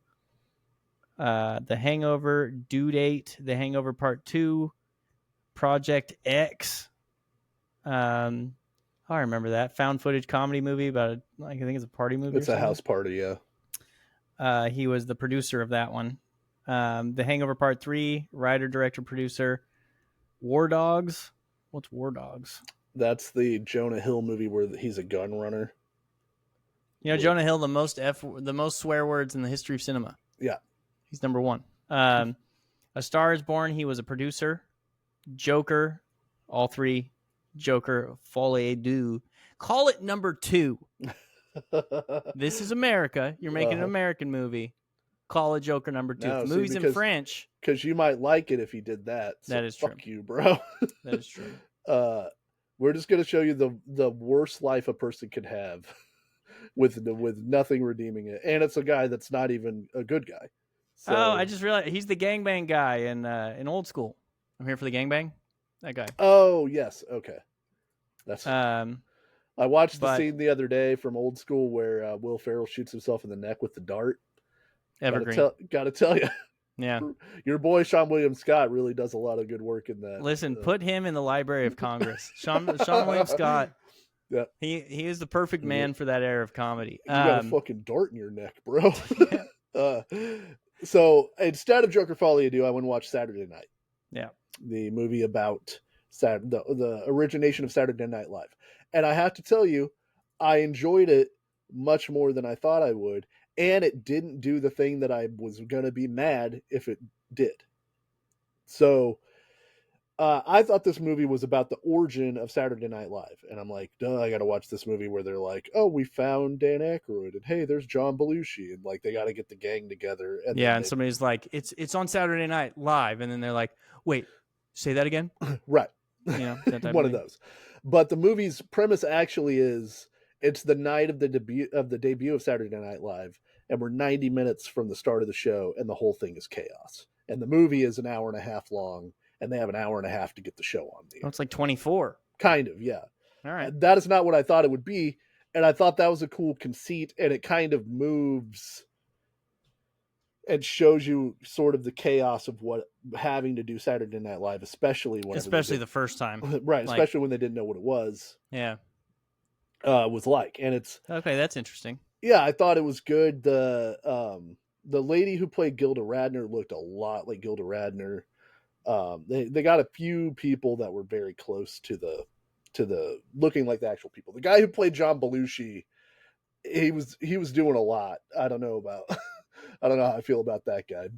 The Hangover, Due Date, The Hangover Part 2, Project X. I remember that. Found footage comedy movie about, I think it's a party movie. It's a house party, yeah. He was the producer of that one. The Hangover Part 3, writer, director, producer. War Dogs. What's War Dogs? That's the Jonah Hill movie where he's a gun runner. You know, Jonah Hill, the most swear words in the history of cinema. Yeah. He's number one. A Star is Born, he was a producer. Joker, all three. Joker, Folie Deux. Call it number 2. This is America. You're making an American movie. Call it Joker number 2. The movie's in French. Because you might like it if he did that. So that is true. Fuck you, bro. That is true. We're just going to show you the worst life a person could have. With nothing redeeming it, and it's a guy that's not even a good guy. So, I just realized he's the gangbang guy in Old School. I'm here for the gangbang. That guy. Oh yes, okay. That's. I watched the scene the other day from Old School where Will Ferrell shoots himself in the neck with the dart. Evergreen. Gotta tell you. Yeah. Your boy Sean William Scott really does a lot of good work in that. Listen, put him in the Library of Congress. Sean William Scott. Yeah. He is the perfect man for that era of comedy. You got a fucking dart in your neck, bro. So instead of Joker Folie Deux, I went and watched Saturday Night. Yeah. The movie about the origination of Saturday Night Live. And I have to tell you, I enjoyed it much more than I thought I would. And it didn't do the thing that I was going to be mad if it did. So I thought this movie was about the origin of Saturday Night Live. And I'm like, duh, I got to watch this movie where they're like, oh, we found Dan Aykroyd. And hey, there's John Belushi. And like, they got to get the gang together. And and somebody's like, it's on Saturday Night Live. And then they're like, wait, say that again? Right. You know, that type One of of thing. those. But the movie's premise actually is it's the night of the debut of Saturday Night Live, and we're 90 minutes from the start of the show, and the whole thing is chaos. And the movie is an hour and a half long, and they have an hour and a half to get the show on the air. Oh, it's like 24. Kind of, yeah. All right. That is not what I thought it would be, and I thought that was a cool conceit, and it kind of moves and shows you sort of the chaos of what having to do Saturday Night Live, especially the first time. right, Like, especially when they didn't know what it was. Yeah. Was like, and it's Okay, that's interesting. yeah, I thought it was good. The lady who played Gilda Radner looked a lot like Gilda Radner. They got a few people that were very close to the looking like the actual people. The guy who played John Belushi, he was doing a lot. I don't know how I feel about that guy,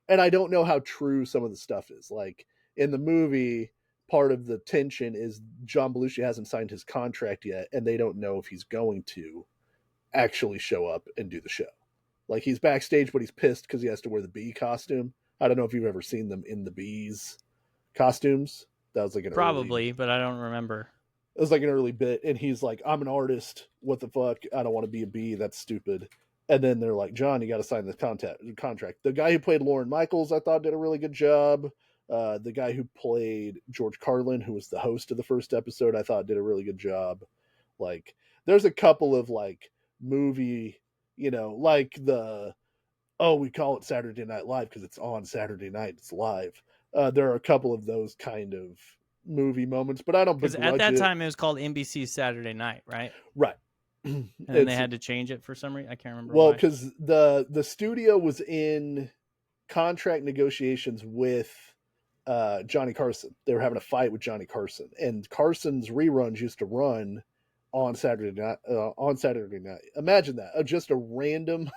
and I don't know how true some of the stuff is. Like in the movie, part of the tension is John Belushi hasn't signed his contract yet, and they don't know if he's going to actually show up and do the show. Like he's backstage, but he's pissed because he has to wear the bee costume. I don't know if you've ever seen them in the bees costumes. That was like Probably, but I don't remember. It was like an early bit, and he's like, "I'm an artist. What the fuck? I don't want to be a bee. That's stupid." And then they're like, "John, you got to sign the contract." The guy who played Lorne Michaels, I thought, did a really good job. The guy who played George Carlin, who was the host of the first episode, I thought did a really good job. Like, there's a couple of like movie, like we call it Saturday Night Live because it's on Saturday night, it's live. There are a couple of those kind of movie moments, but I don't because at that time it was called NBC's Saturday Night, right? Right. And then they had to change it for some reason. I can't remember. Well, because the studio was in contract negotiations with Johnny Carson. They were having a fight with Johnny Carson, and Carson's reruns used to run on Saturday night. Imagine that, just a random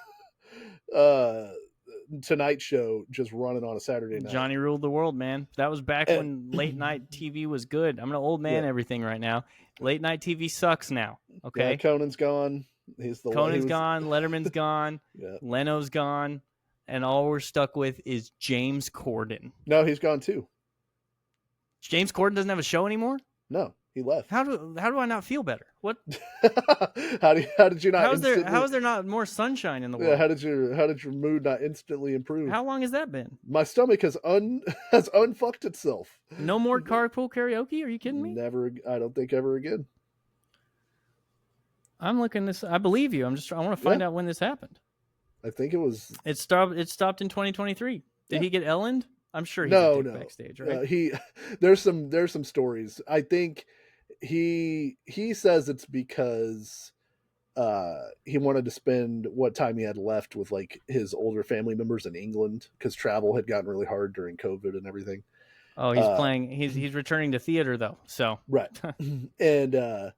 Tonight Show just running on a Saturday night. Johnny ruled the world, man. That was back when late night TV was good. I'm an old man. Everything right now. Late night TV sucks now. Okay, yeah, Conan's gone. Conan's gone. Letterman's gone. Yeah. Leno's gone, and all we're stuck with is James Corden. No, he's gone too. James Corden doesn't have a show anymore? No, he left. How do I not feel better? What? how did you not? How is there not more sunshine in the world? Yeah, how did your mood not instantly improve? How long has that been? My stomach has unfucked itself. No more carpool karaoke? Are you kidding me? Never. I don't think ever again. I'm looking this. I believe you. I want to find out when this happened. I think it was. It stopped in 2023. Did he get Ellened? I'm sure he's no. backstage, right? There's some stories. I think he says it's because he wanted to spend what time he had left with like his older family members in England because travel had gotten really hard during COVID and everything. Oh, he's playing. He's returning to theater though. So right, and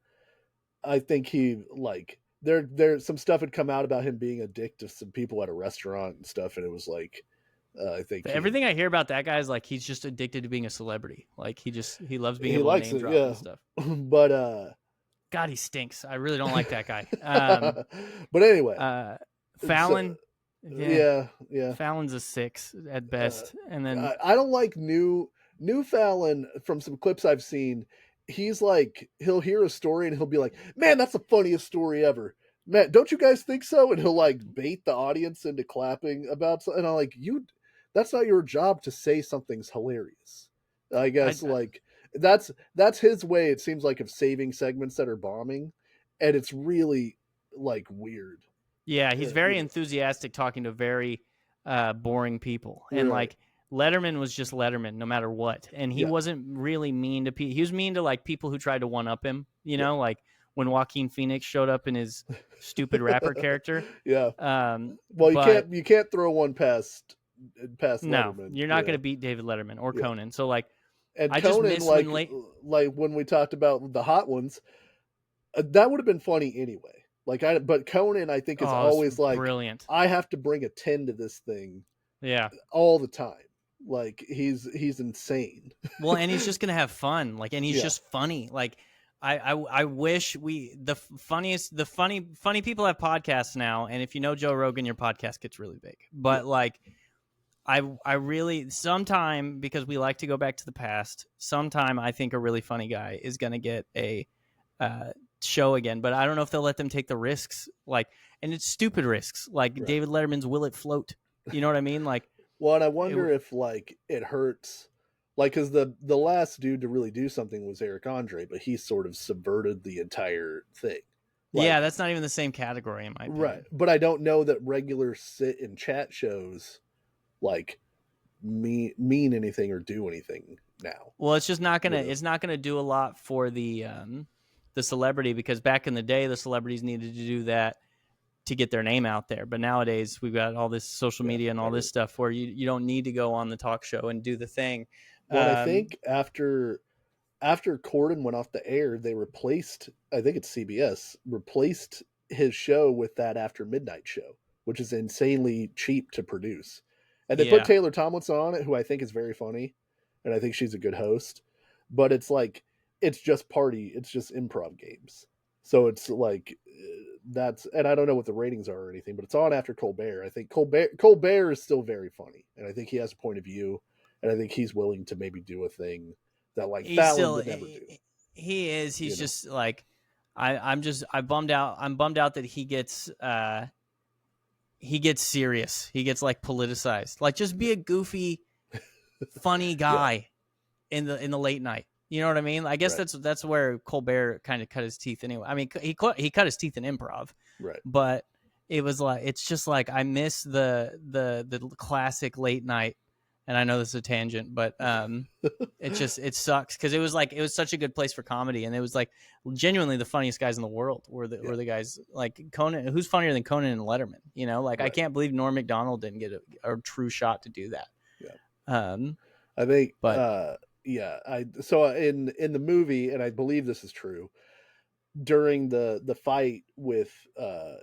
I think he like there some stuff had come out about him being a dick to some people at a restaurant and stuff, and it was like. I think everything I hear about that guy is like he's just addicted to being a celebrity. Like he loves being able to name drop and stuff. But God, he stinks. I really don't like that guy. But anyway, Fallon. Yeah. Fallon's a 6 at best, and then I don't like new Fallon from some clips I've seen. He's like he'll hear a story and he'll be like, "Man, that's the funniest story ever." Man, don't you guys think so? And he'll like bait the audience into clapping about something. And I'm like, that's not your job to say something's hilarious. I guess that's his way. It seems like of saving segments that are bombing, and it's really like weird. Yeah, he's very enthusiastic talking to very boring people, and like Letterman was just Letterman no matter what, and he wasn't really mean to people. He was mean to like people who tried to one up him. You know, like. When Joaquin Phoenix showed up in his stupid rapper character. Yeah. Well, you can't throw one past no, Letterman. You're not going to beat David Letterman or Conan. So like, and I Conan, just miss like when we talked about the hot ones, that would have been funny anyway. But Conan, I think is always like brilliant. I have to bring a 10 to this thing. Yeah. All the time. Like he's insane. Well, and he's just going to have fun. Like, and he's just funny. Like, I wish the funny people have podcasts now, and if you know Joe Rogan, your podcast gets really big. But like, I really sometime, because we like to go back to the past. Sometime I think a really funny guy is gonna get a uh, show again, but I don't know if they'll let them take the risks. Like, and it's stupid risks. Like Right. David Letterman's "Will It Float?" You know what I mean? Like, Well, and I it, wonder if like it hurts, like because the last dude to really do something was Eric Andre, but he sort of subverted the entire thing. yeah, Like, that's not even the same category in my right, opinion. but I don't know that regular sit and chat shows like mean anything or do anything now. Well, it's just not gonna You know, it's not gonna do a lot for the celebrity, because back in the day the celebrities needed to do that to get their name out there. But nowadays we've got all this social yeah. media and all this stuff where you don't need to go on the talk show and do the thing. Well, and I Um, think after Corden went off the air, they replaced, I think it's CBS, replaced his show with that After Midnight show, which is insanely cheap to produce. And they put yeah, Taylor Tomlinson on it, who I think is very funny, and I think she's a good host. But it's like, it's just party, it's just improv games. So it's like, that's, and I don't know what the ratings are or anything, but it's on after Colbert. I think Colbert is still very funny, and I think he has a point of view, and I think he's willing to maybe do a thing that like he's Fallon still would never do. he is. You He's know, just like I'm bummed out. I'm bummed out that he gets serious. He gets like politicized. Like, just be a goofy, funny yeah, guy in the late night. You know what I mean? I guess right, that's where Colbert kind of cut his teeth anyway. I mean, he cut his teeth in improv, right. but it was like, it's just like I miss the classic late night. And I know this is a tangent, but it sucks because it was such a good place for comedy, and it was like genuinely the funniest guys in the world Yeah, were the guys like Conan. Who's funnier than Conan and Letterman? You know, like I right. can't believe Norm Macdonald didn't get a true shot to do that. Yeah. Um, I think but yeah, I so in the movie, and I believe this is true, during the fight with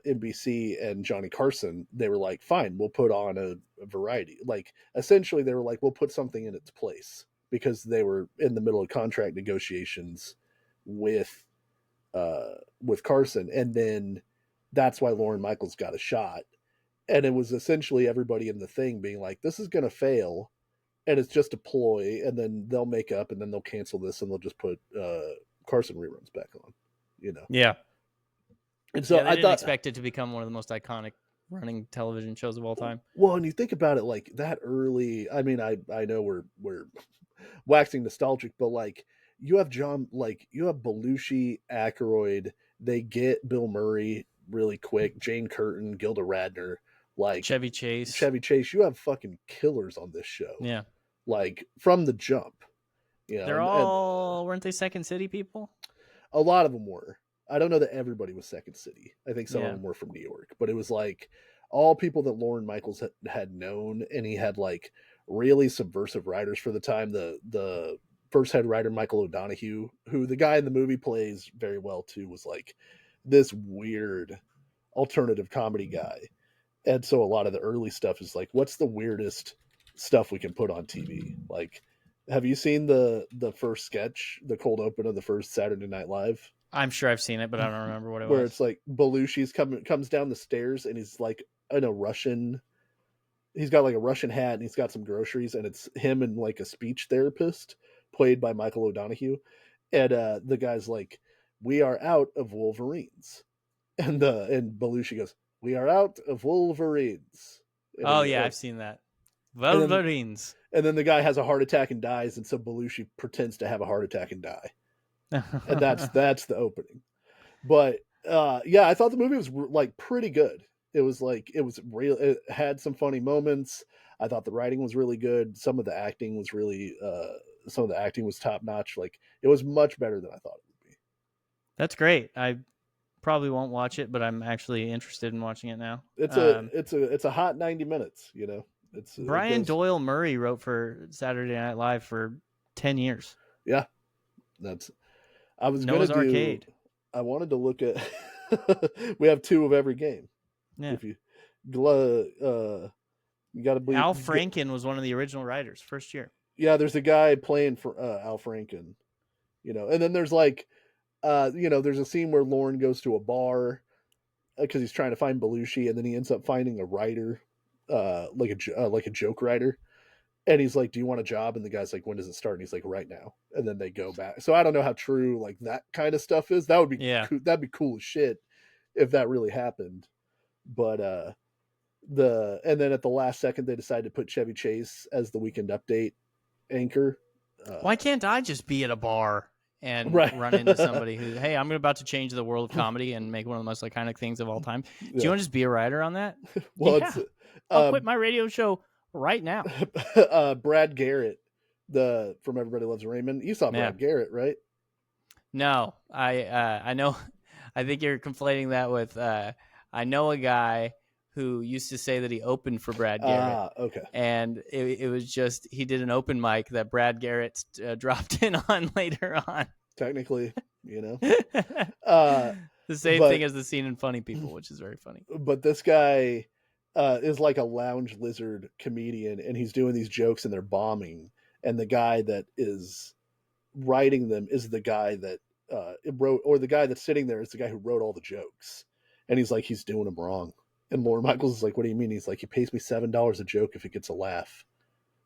NBC and Johnny Carson, they were like, "Fine, we'll put on a variety." Like, essentially, they were like, "We'll put something in its place," because they were in the middle of contract negotiations with with Carson, and then that's why Lauren Michaels got a shot. And it was essentially everybody in the thing being like, "This is going to fail, and it's just a ploy," and then they'll make up, and then they'll cancel this, and they'll just put Carson reruns back on. You know, yeah, and so yeah, they I didn't thought, expect it to become one of the most iconic running television shows of all time. well, and you think about it like that early. I mean, I know we're waxing nostalgic, but like you have Belushi, Aykroyd, they get Bill Murray really quick, Jane Curtin, Gilda Radner, like Chevy Chase, Chevy Chase. You have fucking killers on this show, yeah, like from the jump, you know, they're and all weren't they Second City people? a lot of them were. I don't know that everybody was Second City. I think some of Yeah, them were from New York, but it was like all people that Lorne Michaels had known, and he had like really subversive writers for the time. The first head writer Michael O'Donoghue, who the guy in the movie plays very well too, was like this weird alternative comedy guy. And so a lot of the early stuff is like, what's the weirdest stuff we can put on TV? Like, have you seen the first sketch, the cold open of the first Saturday Night Live? I'm sure I've seen it, but I don't remember what it Where was. it's like Belushi's comes down the stairs, and he's like in a Russian. He's got like a Russian hat, and he's got some groceries, and it's him and like a speech therapist played by Michael O'Donoghue, and the guy's like, "We are out of Wolverines," and Belushi goes, "We are out of Wolverines," and Oh he yeah, I've seen that. and then Wolverines. and then the guy has a heart attack and dies, and so Belushi pretends to have a heart attack and die, and that's the opening. But yeah, I thought the movie was like pretty good. It was like it was real. It had some funny moments. I thought the writing was really good. Some of the acting was really some of the acting was top notch. Like it was much better than I thought it would be. That's great. I probably won't watch it, but I'm actually interested in watching it now. It's a hot 90 minutes. You know, it Brian goes. Doyle Murray wrote for Saturday Night Live for 10 years. Yeah, that's. I was gonna Noah's do. Arcade. I wanted to look at. We have two of every game. Yeah. If you, you got to believe. Al Franken was one of the original writers, first year. Yeah, there's a guy playing for Al Franken, you know, and then there's like, you know, there's a scene where Lauren goes to a bar because he's trying to find Belushi, and then he ends up finding a writer like a joke writer, and he's like, "Do you want a job?" And the guy's like, "When does it start?" And he's like, "Right now." And then they go back. So I don't know how true like that kind of stuff is. That would be Yeah. that'd be cool as shit if that really happened. But and then at the last second they decided to put Chevy Chase as the Weekend Update anchor. Why can't I just be at a bar and Right. run into somebody who, hey, I'm about to change the world of comedy and make one of the most iconic things of all time. Do Yeah. you want to just be a writer on that? Well, yeah. I'll quit my radio show right now. Brad Garrett, from Everybody Loves Raymond. You saw Brad Garrett, right? No, I know. I think you're conflating that with I know a guy who used to say that he opened for Brad Garrett. Okay. And it was just he did an open mic that Brad Garrett dropped in on later on. Technically, the same thing as the scene in Funny People, which is very funny. But this guy is like a lounge lizard comedian, and he's doing these jokes and they're bombing. And the guy that is writing them is the guy that wrote, or the guy that's sitting there is the guy who wrote all the jokes. And he's like, he's doing them wrong. And Lorne Michaels is like, what do you mean? He's like, he pays me $7 a joke if it gets a laugh.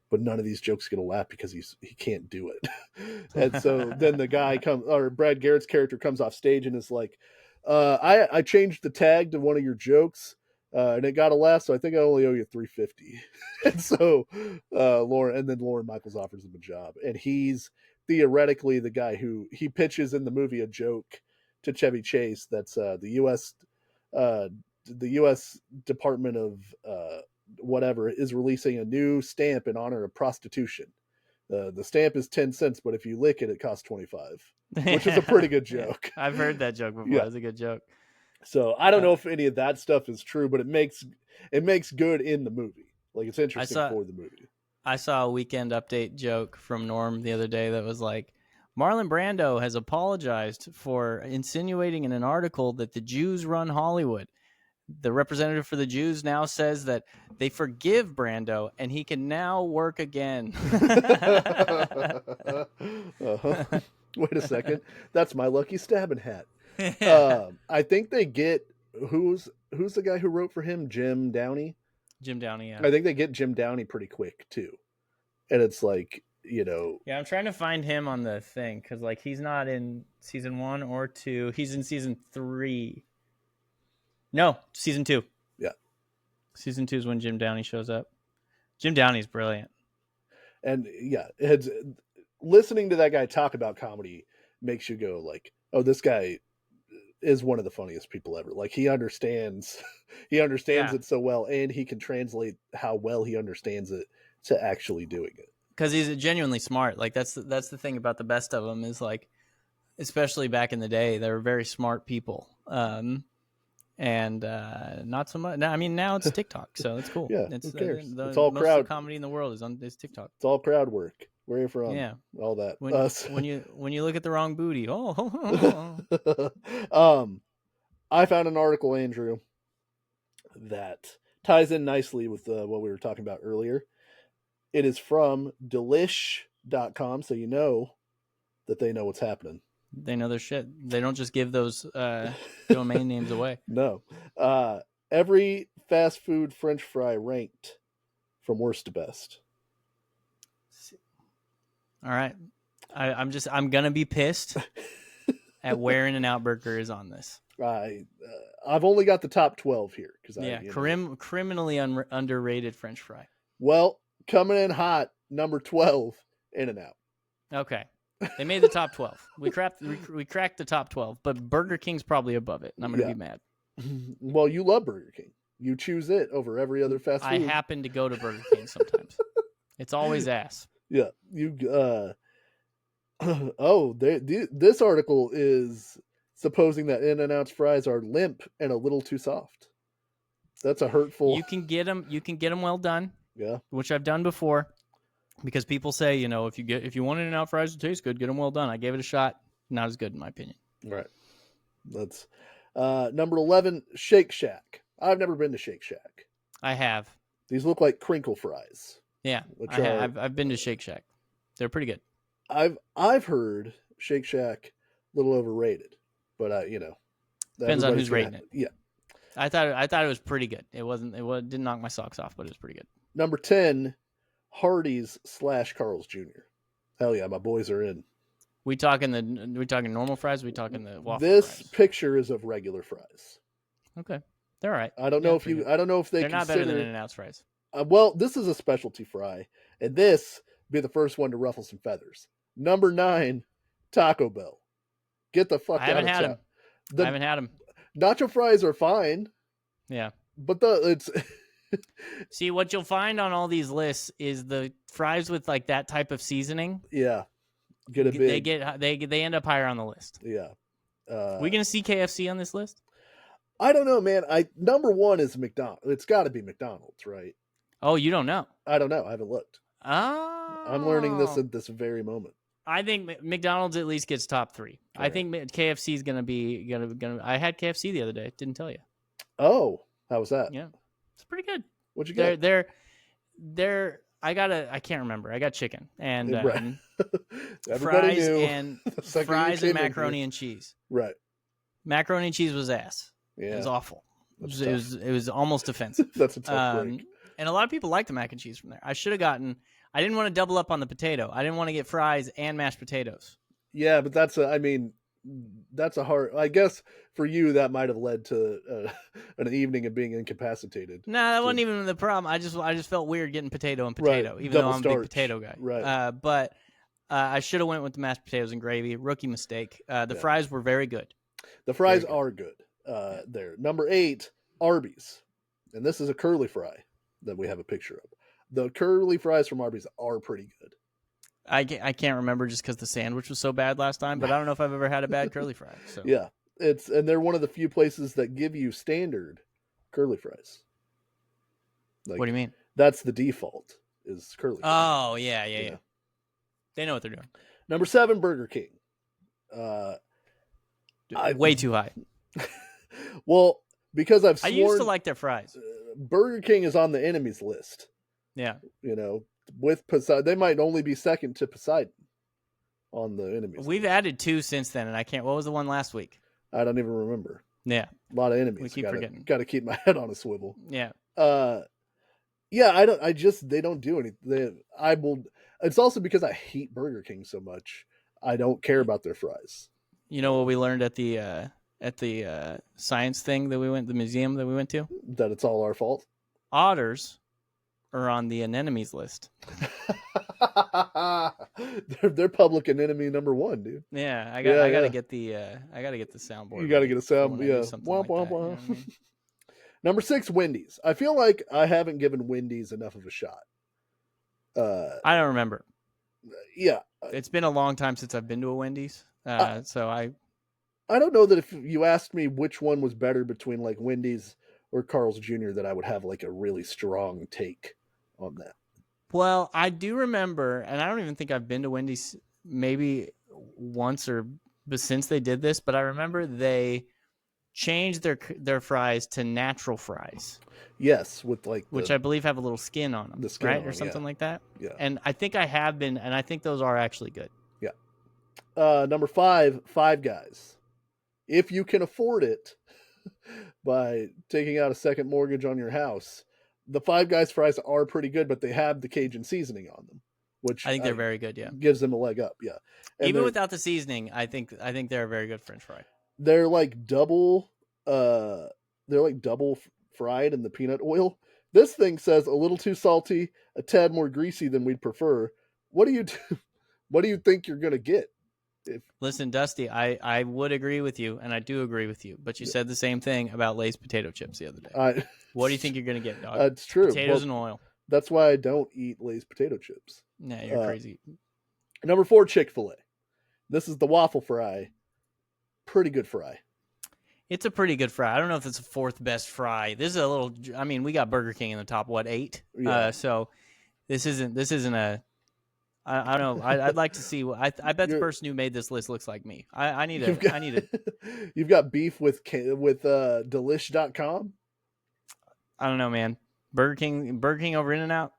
But none of these jokes get a laugh because he can't do it. And so then the guy Brad Garrett's character comes off stage and is like, I changed the tag to one of your jokes and it got a laugh, so I think I only owe you $350. And so Lorne Michaels offers him a job, and he's theoretically the guy who he pitches in the movie a joke to Chevy Chase that's the U.S. Department of whatever is releasing a new stamp in honor of prostitution. The stamp is 10 cents, but if you lick it, it costs 25, which is a pretty good joke. I've heard that joke before. Yeah. That's a good joke. So I don't know if any of that stuff is true, but it makes good in the movie. Like, it's interesting for the movie. I saw a Weekend Update joke from Norm the other day that was like, Marlon Brando has apologized for insinuating in an article that the Jews run Hollywood. The representative for the Jews now says that they forgive Brando and he can now work again. Wait a second. That's my lucky stabbing hat. I think they get who's the guy who wrote for him? Jim Downey? Jim Downey, yeah. I think they get Jim Downey pretty quick too. And it's like, Yeah, I'm trying to find him on the thing because like he's not in season 1 or 2. He's in season 3. No, season 2. Yeah. Season 2 is when Jim Downey shows up. Jim Downey's brilliant. And yeah, listening to that guy talk about comedy makes you go like, oh, this guy is one of the funniest people ever. Like, he understands it so well, and he can translate how well he understands it to actually doing it. Because he's genuinely smart. Like, that's the thing about the best of them is like, especially back in the day, they were very smart people. And not so much. I mean, now it's TikTok, so it's cool. Yeah, who cares? It's all most crowd. Of the comedy in the world is TikTok. It's all crowd work. Where are you from? Yeah, all that. When you look at the wrong booty, I found an article, Andrew, that ties in nicely with what we were talking about earlier. It is from delish.com, so you know that they know what's happening. They know their shit. They don't just give those domain names away. No. Every fast food French fry ranked from worst to best. All right. I'm going to be pissed at where In-N-Out Burger is on this. I've only got the top 12 here. Criminally underrated French fry. Well, coming in hot, number 12, In-N-Out. Okay. They made the top 12. We cracked the top 12, but Burger King's probably above it, and I'm going to be mad. Well, you love Burger King. You choose it over every other fast food. I happen to go to Burger King sometimes. It's always ass. Yeah. This article is supposing that In-N-Out's fries are limp and a little too soft. That's a hurtful. You can get them well done. Yeah. Which I've done before. Because people say, if you want In-N-Out fries to taste good, get them well done. I gave it a shot. Not as good, in my opinion. Right. That's number 11, Shake Shack. I've never been to Shake Shack. I have. These look like crinkle fries. Yeah, I've been to Shake Shack. They're pretty good. I've heard Shake Shack a little overrated, but depends on who's rating it. Yeah. I thought it was pretty good. It didn't knock my socks off, but it was pretty good. Number 10, Hardee's / Carl's Jr. Hell yeah, my boys are in. We talking normal fries? We talking the waffle This fries? picture is of regular fries. Okay, they're all right. I don't know if you. I don't know if they're not better than In-N-Out's fries. Well, this is a specialty fry, and this be the first one to ruffle some feathers. Number 9, Taco Bell. Get the fuck out of town. I haven't had them. Nacho fries are fine. Yeah, but it's. See, what you'll find on all these lists is the fries with like that type of seasoning. Yeah, they end up higher on the list. Yeah. We gonna see KFC on this list? I don't know, man. Number 1 is McDonald's. It's got to be McDonald's, right? Oh, you don't know? I don't know. I haven't looked. Oh, I'm learning this at this very moment. I think McDonald's at least gets top 3. All I think KFC is gonna be. I had KFC the other day. Didn't tell you. Oh, how was that? Yeah, it's pretty good. What'd you get? They're. I can't remember. I got chicken and fries knew and fries and macaroni and cheese. Right. Macaroni and cheese was ass. Yeah. It was awful. It was almost offensive. That's a tough break. And a lot of people like the mac and cheese from there. I should have gotten. I didn't want to double up on the potato. I didn't want to get fries and mashed potatoes. Yeah, but that's a hard. I guess for you that might have led to an evening of being incapacitated. No, that wasn't even the problem. I just felt weird getting potato and potato, even though I'm a big potato guy. Right. But I should have went with the mashed potatoes and gravy. Rookie mistake. The fries were very good. The fries are good. There. Number 8, Arby's, and this is a curly fry that we have a picture of. The curly fries from Arby's are pretty good. I can't remember just because the sandwich was so bad last time, but I don't know if I've ever had a bad curly fry. So. Yeah, and they're one of the few places that give you standard curly fries. Like, what do you mean? That's the default is curly fries. Oh, yeah. They know what they're doing. Number 7, Burger King. Way too high. Well, because I used to like their fries. Burger King is on the enemies list. Yeah. With Poseidon, they might only be second to Poseidon on the enemies. We've added 2 since then, and I can't. What was the one last week? I don't even remember. Yeah, a lot of enemies. We keep forgetting. Got to keep my head on a swivel. Yeah. Yeah. I don't. They don't do anything. It's also because I hate Burger King so much. I don't care about their fries. You know what we learned at the science thing that the museum that we went to? That it's all our fault. Otters are on the anemones list. they're public enemy number 1, dude. Yeah, I gotta get the soundboard. You gotta get a sound. Yeah. Womp, womp, womp. You know I mean? Number 6, Wendy's. I feel like I haven't given Wendy's enough of a shot. I don't remember. Yeah, it's been a long time since I've been to a Wendy's. So I don't know that if you asked me which one was better between like Wendy's or Carl's Jr., that I would have like a really strong take on that. Well, I do remember, and I don't even think I've been to Wendy's maybe once but since they did this, but I remember they changed their fries to natural fries. Yes, with which I believe have a little skin on them, right? Or something like that. Yeah. And I think I have been, and I think those are actually good. Yeah. Number 5, Five Guys. If you can afford it by taking out a second mortgage on your house, the Five Guys fries are pretty good, but they have the Cajun seasoning on them, which I think they're very good. Yeah, gives them a leg up. Yeah, and even without the seasoning, I think they're a very good French fry. They're like double. Fried in the peanut oil. This thing says a little too salty, a tad more greasy than we'd prefer. What do you think you're gonna get? Listen, Dusty, I would agree with you, and I do agree with you, but you said the same thing about Lay's potato chips the other day. What do you think you're going to get, dog? That's true. Potatoes and oil. That's why I don't eat Lay's potato chips. Nah, you're crazy. Number 4, Chick-fil-A. This is the waffle fry. Pretty good fry. It's a pretty good fry. I don't know if it's the 4th best fry. This is a little. I mean, we got Burger King in the top 8. Yeah. So this isn't a. I don't know. I'd like to see. I bet the person who made this list looks like me. I need to. You've got beef with Delish.com? I don't know, man. Burger King over In-N-Out?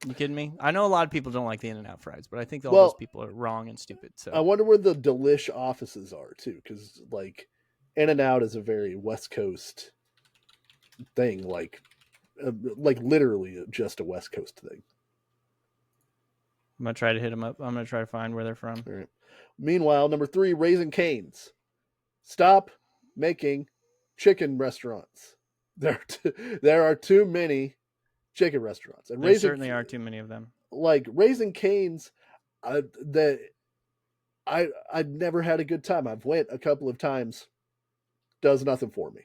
You kidding me? I know a lot of people don't like the In-N-Out fries, but I think all those people are wrong and stupid. So I wonder where the Delish offices are too, because like In-N-Out is a very West Coast thing, like literally just a West Coast thing. I'm gonna try to hit them up. I'm gonna try to find where they're from. All right. Meanwhile, number 3, Raising Cane's. Stop making chicken restaurants. There are too many chicken restaurants, and there certainly are too many of them. Like Raising Cane's, I've never had a good time. I've went a couple of times. Does nothing for me.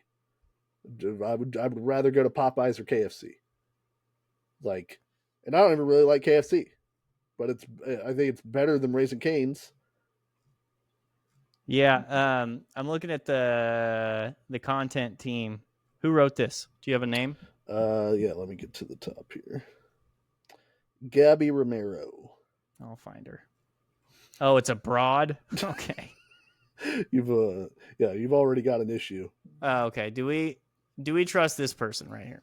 I would rather go to Popeyes or KFC. Like, and I don't even really like KFC, but I think it's better than Raising Cane's. Yeah, I'm looking at the content team. Who wrote this? Do you have a name? Yeah, let me get to the top here. Gabby Romero. I'll find her. Oh, it's a broad. Okay. You've already got an issue. Okay. Do we trust this person right here?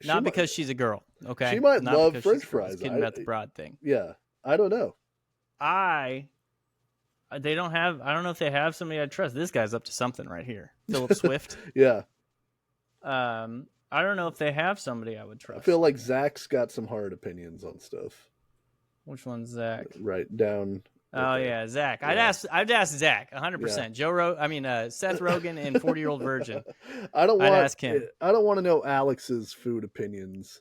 Not because she's a girl. Okay. She might Not love French fries. Kidding about the broad thing. Yeah, I don't know. I don't know if they have somebody I trust. This guy's up to something right here. Philip Swift. Yeah. I don't know if they have somebody I would trust. I feel like Zach's got some hard opinions on stuff. Which one's Zach? Right down. Oh yeah, Zach. Yeah. I'd ask Zach 100%. Yeah. Seth Rogen and 40-Year-Old Virgin. I'd ask him. I don't want to know Alex's food opinions.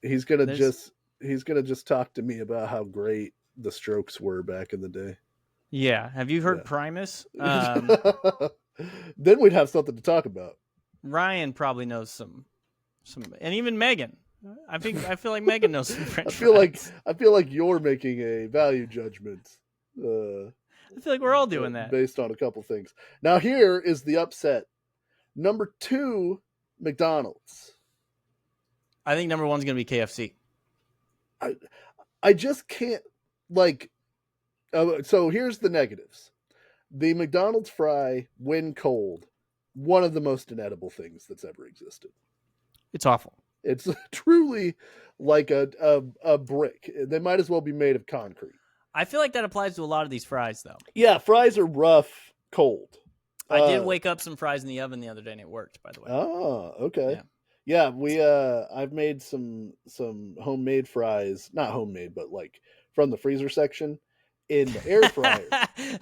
He's gonna just talk to me about how great the Strokes were back in the day. Yeah. Have you heard Primus? Then we'd have something to talk about. Ryan probably knows some, and even Megan. I feel like Megan knows some French fries. I feel like you're making a value judgment. I feel like we're all doing that based on a couple things. Now here is the upset. Number 2, McDonald's. I think number 1's going to be KFC. I just can't so here's the negatives. The McDonald's fry, when cold, one of the most inedible things that's ever existed. It's awful. It's truly like a brick. They might as well be made of concrete. I feel like that applies to a lot of these fries, though. Yeah, fries are rough, cold. I did wake up some fries in the oven the other day, and it worked, by the way. Oh, okay. Yeah, I've made some homemade fries. Not homemade, but like from the freezer section in the air fryer.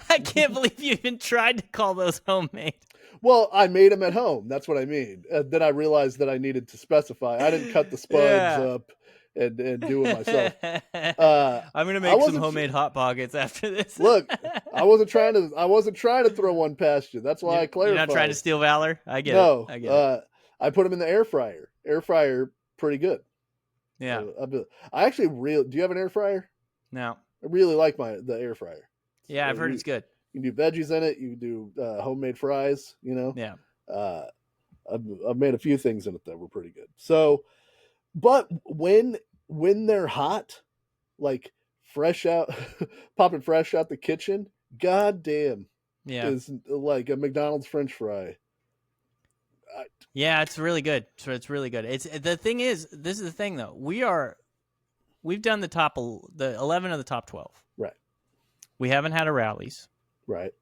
I can't believe you even tried to call those homemade. Well, I made them at home. That's what I mean. Then I realized that I needed to specify. I didn't cut the spuds up and do it myself. I'm gonna make some homemade Hot Pockets after this. Look, I wasn't trying to throw one past you. That's why I clarified. You're not trying to steal valor. I get it. I get it. I put them in the air fryer. Air fryer, pretty good. Yeah. I actually do you have an air fryer? No. I really like the air fryer. Yeah, I've heard it's good. You can do veggies in it. You can do homemade fries, Yeah. I've made a few things in it that were pretty good. So, but when they're hot, like popping fresh out the kitchen, goddamn, is like a McDonald's French fry. Yeah, it's really good. So it's really good. The thing is, this is the thing though. We've done the 11 of the top 12. Right. We haven't had a Rally's. Right.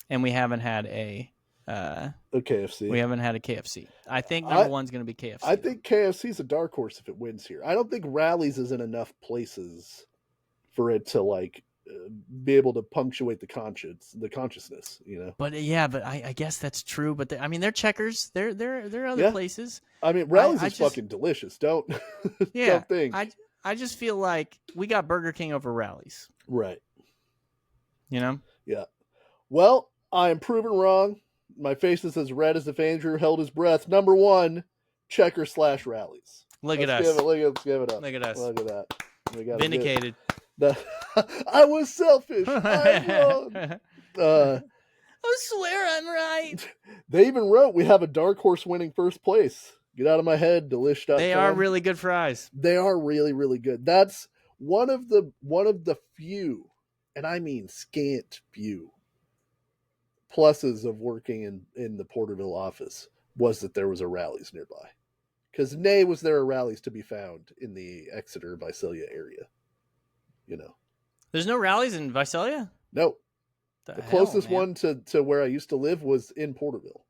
And we haven't had a KFC. We haven't had a KFC. I think number 1's going to be KFC. I think KFC's a dark horse if it wins here. I don't think Rally's is in enough places for it to be able to punctuate the consciousness, But I guess that's true. But they're Checkers. They're other places. I mean, Rally's is fucking delicious. Don't don't think. I just feel like we got Burger King over Rally's. Right. Yeah. Well, I am proven wrong. My face is as red as if Andrew held his breath. Number 1, Checker/Rally's. Let's give it up. Look at us. Look at that. We got vindicated. I was selfish. I'm wrong. I swear I'm right. They even wrote we have a dark horse winning first place. Get out of my head, delish.com. They are really good fries. They are really, really good. That's one of the few, and I mean scant few, pluses of working in the Porterville office was that there was a Rally's nearby. Because nay was there a Rally's to be found in the Exeter, Visalia area. There's no Rally's in Visalia? Nope. The closest one to where I used to live was in Porterville.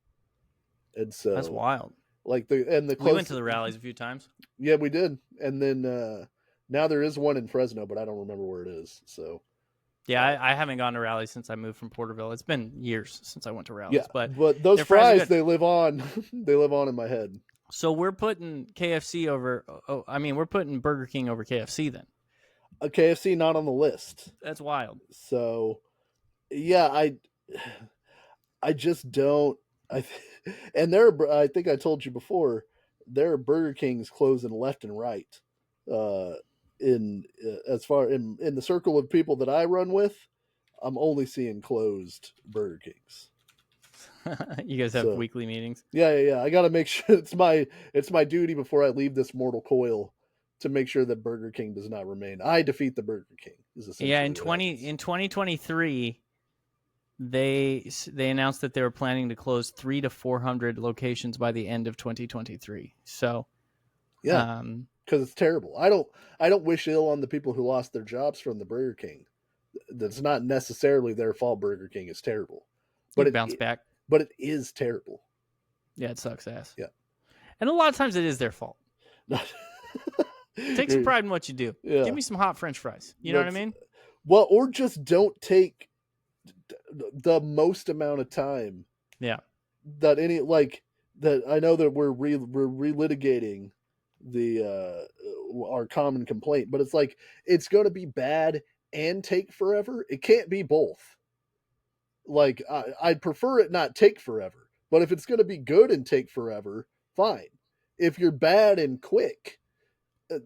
And so that's wild. Like we went to the rallies a few times. Yeah, we did. And then now there is one in Fresno, but I don't remember where it is. So yeah, I haven't gone to rallies since I moved from Porterville. It's been years since I went to rallies. Yeah, but those fries, they live on. They live on in my head. So we're putting KFC over. We're putting Burger King over KFC then. A KFC not on the list. That's wild. So, yeah, I just don't. And I think I told you before, there are Burger Kings closing left and right. In the circle of people that I run with, I'm only seeing closed Burger Kings. You guys have weekly meetings? Yeah. I got to make sure it's my duty before I leave this mortal coil to make sure that Burger King does not remain. I defeat the Burger King. In 2023, they announced that they were planning to close 300 to 400 locations by the end of 2023. So, yeah, because it's terrible. I don't wish ill on the people who lost their jobs from the Burger King. That's not necessarily their fault. Burger King is terrible, but it bounce back. But it is terrible. Yeah, it sucks ass. Yeah, and a lot of times it is their fault. Take some pride in what you do. Yeah. Give me some hot French fries. You know what I mean? Well, or just don't take the most amount of time. Yeah. That I know that we're relitigating our common complaint, but it's like it's going to be bad and take forever. It can't be both. Like I'd prefer it not take forever, but if it's going to be good and take forever, fine. If you're bad and quick,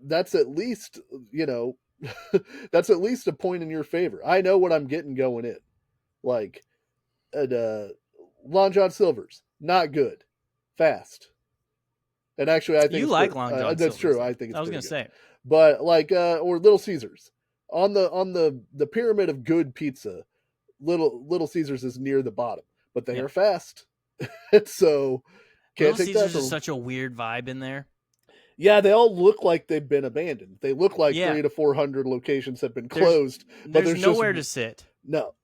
that's at least, that's at least a point in your favor. I know what I'm getting going in. Like, Long John Silver's, not good. Fast. And actually, I think you like Long John Silver's. That's true. I think it's I was going to say. But or Little Caesars. On the pyramid of good pizza, Little Caesars is near the bottom. But they are fast. So, can't take that. Little Caesars is such a weird vibe in there. Yeah, they all look like they've been abandoned. They look like 300 to 400 locations have been closed. But there's nowhere to sit. No.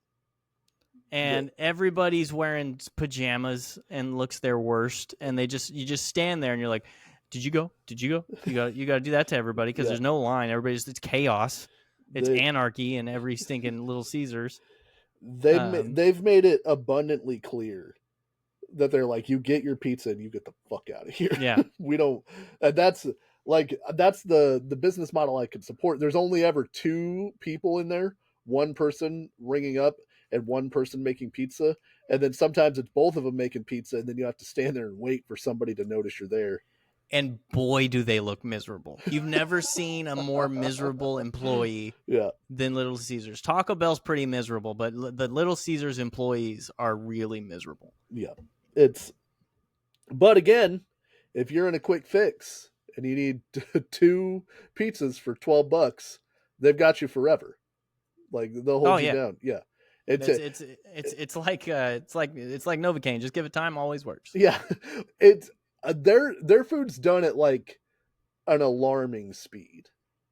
And everybody's wearing pajamas and looks their worst. And you just stand there and you're like, did you go? Did you go? You got to do that to everybody because there's no line. It's chaos. It's anarchy in every stinking Little Caesars. They've made it abundantly clear that they're like, you get your pizza and you get the fuck out of here. Yeah. We don't, that's the business model I can support. There's only ever two people in there, one person ringing up and one person making pizza. And then sometimes it's both of them making pizza. And then you have to stand there and wait for somebody to notice you're there. And boy, do they look miserable. You've never seen a more miserable employee than Little Caesars. Taco Bell's pretty miserable, but the Little Caesars employees are really miserable. Yeah. But again, if you're in a quick fix and you need 2 pizzas for $12, they've got you forever. Like they'll hold you down. Yeah. It's like Novocaine. Just give it time, always works. Yeah. It's their food's done at like an alarming speed.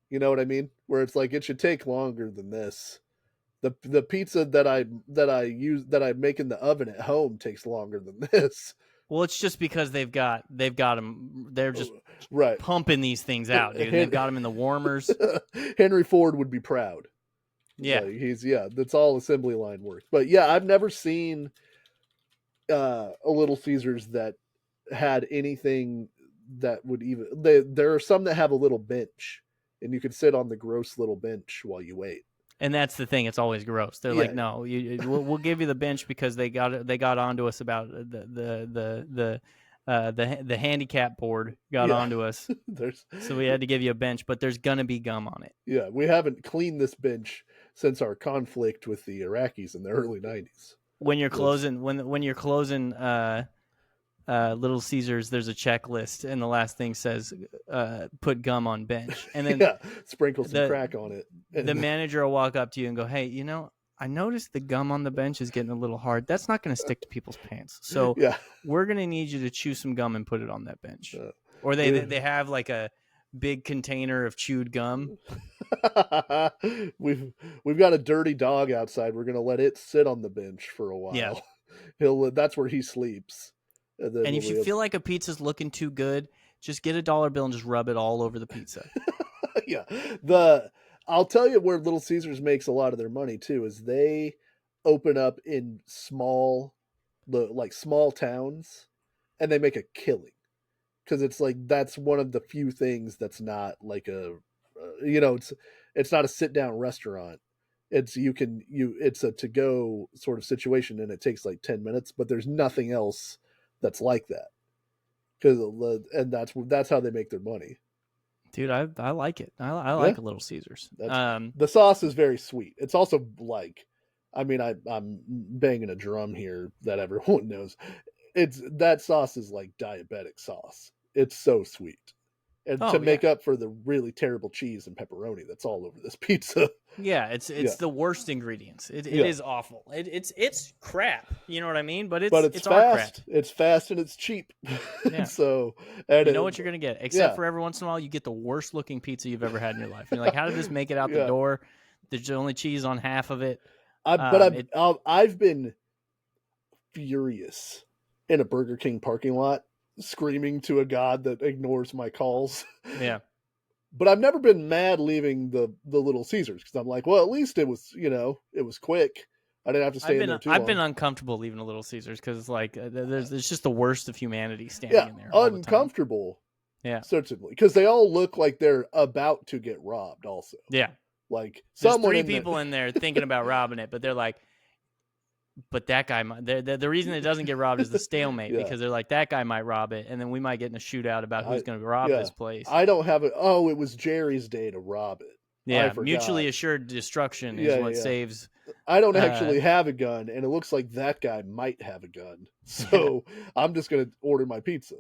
You know what I mean? Where it's like it should take longer than this. The pizza that I make in the oven at home takes longer than this. Well, it's just because they've got them. They're just pumping these things out, dude. They've got them in the warmers. Henry Ford would be proud. Yeah, that's all assembly line work. But yeah, I've never seen a Little Caesars that had anything that would even. There are some that have a little bench, and you could sit on the gross little bench while you wait. And that's the thing; it's always gross. They're like, "No, we'll give you the bench because they got onto us about the handicap board got onto us, so we had to give you a bench. But there's gonna be gum on it. Yeah, we haven't cleaned this bench since our conflict with the Iraqis in the early '90s. When you're closing, when you're closing Little Caesars, there's a checklist, and the last thing says, "Put gum on bench," and then sprinkle some crack on it. The manager will walk up to you and go, "Hey, I noticed the gum on the bench is getting a little hard. That's not going to stick to people's pants. So we're going to need you to chew some gum and put it on that bench." Or they have like a big container of chewed gum. We've got a dirty dog outside. We're gonna let it sit on the bench for a while. Yeah. That's where he sleeps. And if you feel like a pizza's looking too good, just get a dollar bill and just rub it all over the pizza. Yeah. I'll tell you where Little Caesars makes a lot of their money too, is they open up in small towns, and they make a killing. Because it's like, that's one of the few things that's not like it's not a sit down restaurant. It's a to go sort of situation, and it takes like 10 minutes, but there's nothing else that's like that. And that's how they make their money. Dude, I like it. I like a Little Caesars. The sauce is very sweet. It's also like, I mean, I'm banging a drum here that everyone knows. That sauce is like diabetic sauce. It's so sweet. And to make up for the really terrible cheese and pepperoni that's all over this pizza. Yeah, it's the worst ingredients. It is awful. It's crap. You know what I mean? But it's fast. It's fast and it's cheap. Yeah. So you know what you're gonna get. Except for every once in a while, you get the worst looking pizza you've ever had in your life. And you're like, how did this make it out the door? There's only cheese on half of it. I've been furious in a Burger King parking lot, screaming to a god that ignores my calls. Yeah. But I've never been mad leaving the Little Caesars, because I'm like, well, at least it was quick. I didn't have to stay in there too long. I've been uncomfortable leaving a Little Caesars because it's like there's just the worst of humanity standing in there. Uncomfortable. Yeah, certainly, because they all look like they're about to get robbed. Also, yeah, like there's three people in there thinking about robbing it, but they're like, but that guy might. The reason it doesn't get robbed is the stalemate, because they're like, that guy might rob it, and then we might get in a shootout about who's going to rob this place. I don't have it. Oh, it was Jerry's day to rob it. Yeah, mutually assured destruction is what saves. I don't actually have a gun, and it looks like that guy might have a gun. So I'm just going to order my pizza.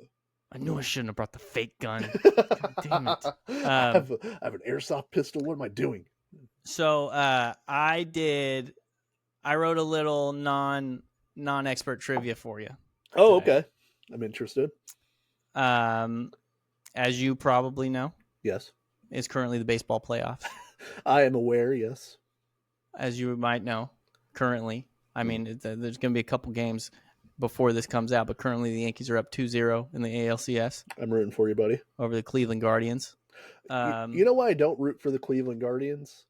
I knew I shouldn't have brought the fake gun. God damn it. I have an airsoft pistol. What am I doing? So I wrote a little non-expert trivia for you. Oh, today. Okay. I'm interested. As you probably know. Yes. It's currently the baseball playoffs. I am aware, yes. As you might know, currently. I mean, there's going to be a couple games before this comes out, but currently the Yankees are up 2-0 in the ALCS. I'm rooting for you, buddy. Over the Cleveland Guardians. You know why I don't root for the Cleveland Guardians?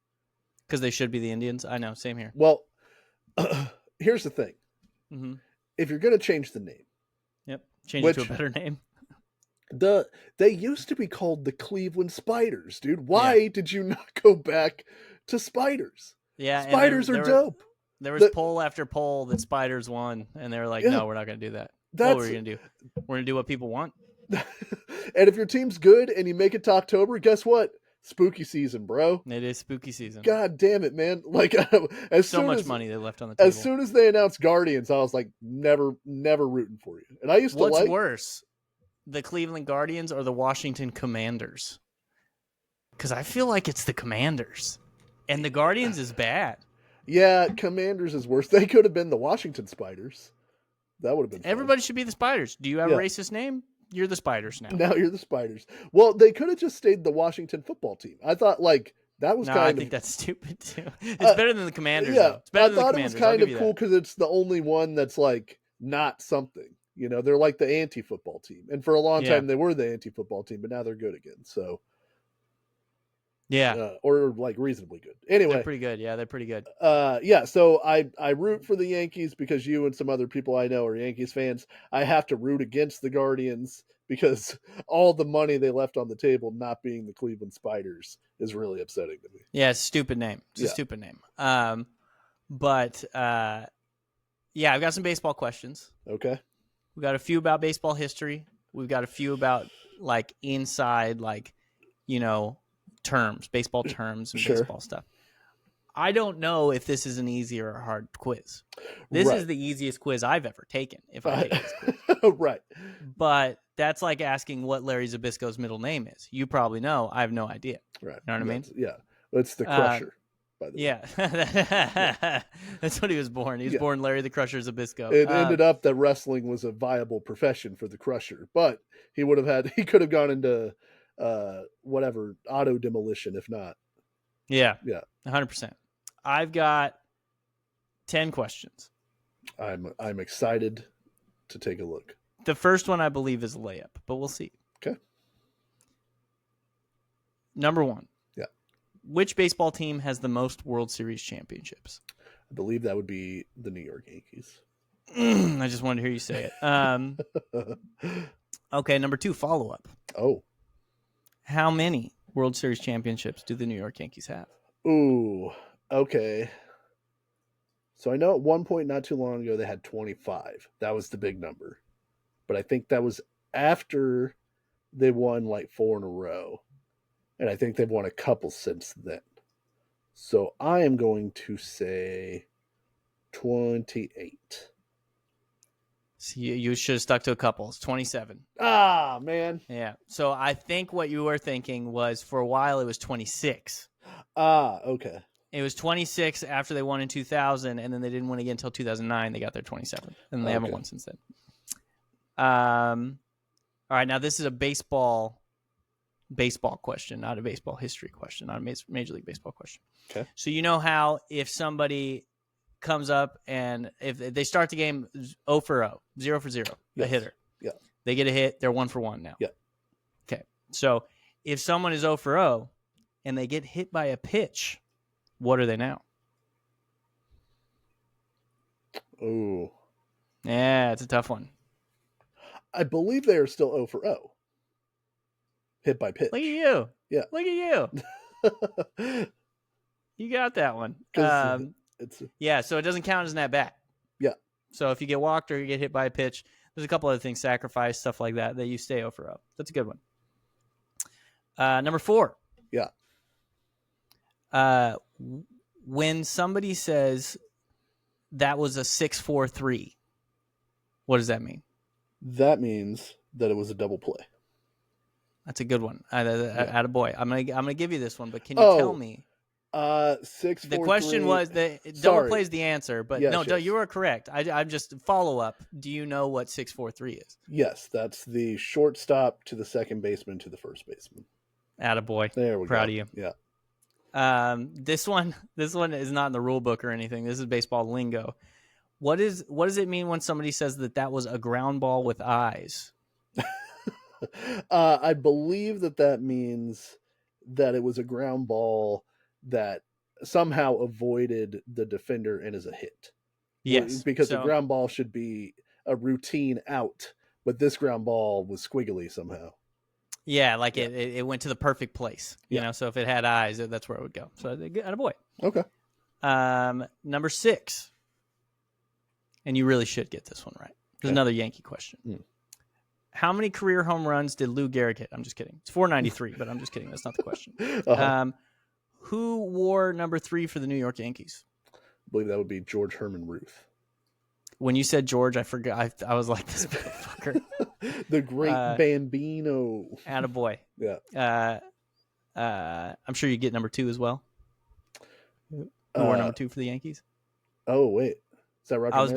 Because they should be the Indians. I know, same here. Well, here's the thing. Mm-hmm. If you're going to change the name. Yep, change it to a better name. They used to be called the Cleveland Spiders, dude. Why did you not go back to Spiders? Yeah, Spiders are dope. There was poll after poll that Spiders won, and they were like, no, we're not going to do that. What were we going to do? We're going to do what people want. And if your team's good and you make it to October, guess what? Spooky season, bro. It is spooky season. God damn it, man. Like, so much money they left on the table. As soon as they announced Guardians, I was like, never rooting for you. And I used to What's worse, the Cleveland Guardians or the Washington Commanders? Because I feel like it's the Commanders. And the Guardians is bad. Yeah, Commanders is worse. They could have been the Washington Spiders. That would have been fun. Everybody should be the Spiders. Do you have a racist name? You're the Spiders now. Now you're the Spiders. Well, they could have just stayed the Washington football team. I thought, like, that was I think that's stupid, too. It's better than the Commanders, though. It's better than the Commanders. I thought it was kind of cool because it's the only one that's, like, not something. You know, they're like the anti-football team. And for a long time, they were the anti-football team, but now they're good again. So, or, like, reasonably good. Anyway. They're pretty good. Yeah, they're pretty good. So I root for the Yankees because you and some other people I know are Yankees fans. I have to root against the Guardians because all the money they left on the table not being the Cleveland Spiders is really upsetting to me. Yeah, it's a stupid name. It's a stupid name. But I've got some baseball questions. Okay. We've got a few about baseball history. We've got a few about, like, inside, like, you know, terms, baseball terms and baseball stuff. I don't know if this is an easy or a hard quiz. This is the easiest quiz I've ever taken, if I take this quiz. Right. But that's like asking what Larry Zabisco's middle name is. You probably know. I have no idea. Right. You know what I mean? Yeah. It's the Crusher, by the way. Yeah. That's what he was born. He was born Larry the Crusher Zabisco. It ended up that wrestling was a viable profession for the Crusher, but he could have gone into whatever, auto demolition, if not. Yeah. Yeah. 100%. I've got 10 questions. I'm excited to take a look. The first one I believe is a layup, but we'll see. Okay. Number 1. Yeah. Which baseball team has the most World Series championships? I believe that would be the New York Yankees. I just wanted to hear you say it. Okay, number 2, follow-up. Oh. How many World Series championships do the New York Yankees have? Ooh, okay. So I know at one point not too long ago they had 25. That was the big number. But I think that was after they won like 4 in a row. And I think they've won a couple since then. So I am going to say 28. So you should have stuck to a couple. It's 27. Ah, man. Yeah. So I think what you were thinking was for a while it was 26. Ah, okay. It was 26 after they won in 2000, and then they didn't win again until 2009. They got their 27, and they haven't won since then. All right, now this is a baseball question, not a baseball history question, not a Major League Baseball question. Okay. So you know how if somebody comes up and if they start the game 0 for 0, 0 for 0, yes. a hitter. Yeah. They get a hit, they're 1 for 1 now. Yeah. Okay. So if someone is 0 for 0 and they get hit by a pitch, what are they now? Ooh. Yeah, it's a tough one. I believe they are still 0 for 0. Hit by pitch. Look at you. Yeah. Look at you. You got that one. Yeah, so it doesn't count as an at-bat. Yeah. So if you get walked or you get hit by a pitch, there's a couple other things, sacrifice, stuff like that you stay 0 for 0. That's a good one. Number 4. Yeah. When somebody says that was a 6-4-3, what does that mean? That means that it was a double play. That's a good one. Attaboy. I'm gonna give you this one, but can you tell me? 6-4-3. The question was double play is the answer, but yes, no, yes. you are correct. I'm just follow up. Do you know what 6-4-3 is? Yes, that's the shortstop to the second baseman to the first baseman. Attaboy. There we go. Proud of you. Yeah. This one is not in the rule book or anything. This is baseball lingo. What does it mean when somebody says that was a ground ball with eyes? I believe that means that it was a ground ball that somehow avoided the defender and is a hit. Yes. Because the ground ball should be a routine out, but this ground ball was squiggly somehow. Yeah, like it went to the perfect place. You know, so if it had eyes, that's where it would go. So attaboy. Okay. Number 6. And you really should get this one right. There's another Yankee question. How many career home runs did Lou Gehrig hit? I'm just kidding. It's 493, but I'm just kidding. That's not the question. Who wore number 3 for the New York Yankees? I believe that would be George Herman Ruth. When you said George, I forgot. I was like, this motherfucker. The great Bambino. Attaboy. Yeah. I'm sure you get number 2 as well. Who wore number 2 for the Yankees? Oh, wait. Is that Roger Maris?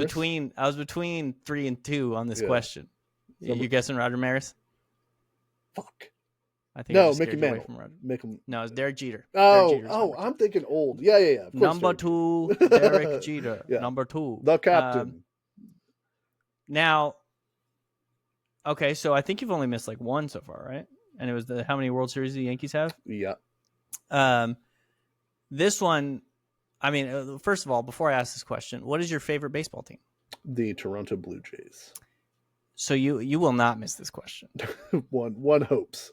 I was between 3 and 2 on this question. You guessing Roger Maris? Fuck. I think no, Mickey Mantle. No, it's Derek Jeter. I'm thinking old. Yeah. Of course, number 2, Derek Jeter. Yeah. Number 2. The captain. Now, okay, so I think you've only missed like one so far, right? And it was how many World Series the Yankees have? Yeah. This one, I mean, first of all, before I ask this question, what is your favorite baseball team? The Toronto Blue Jays. So you will not miss this question. One hopes.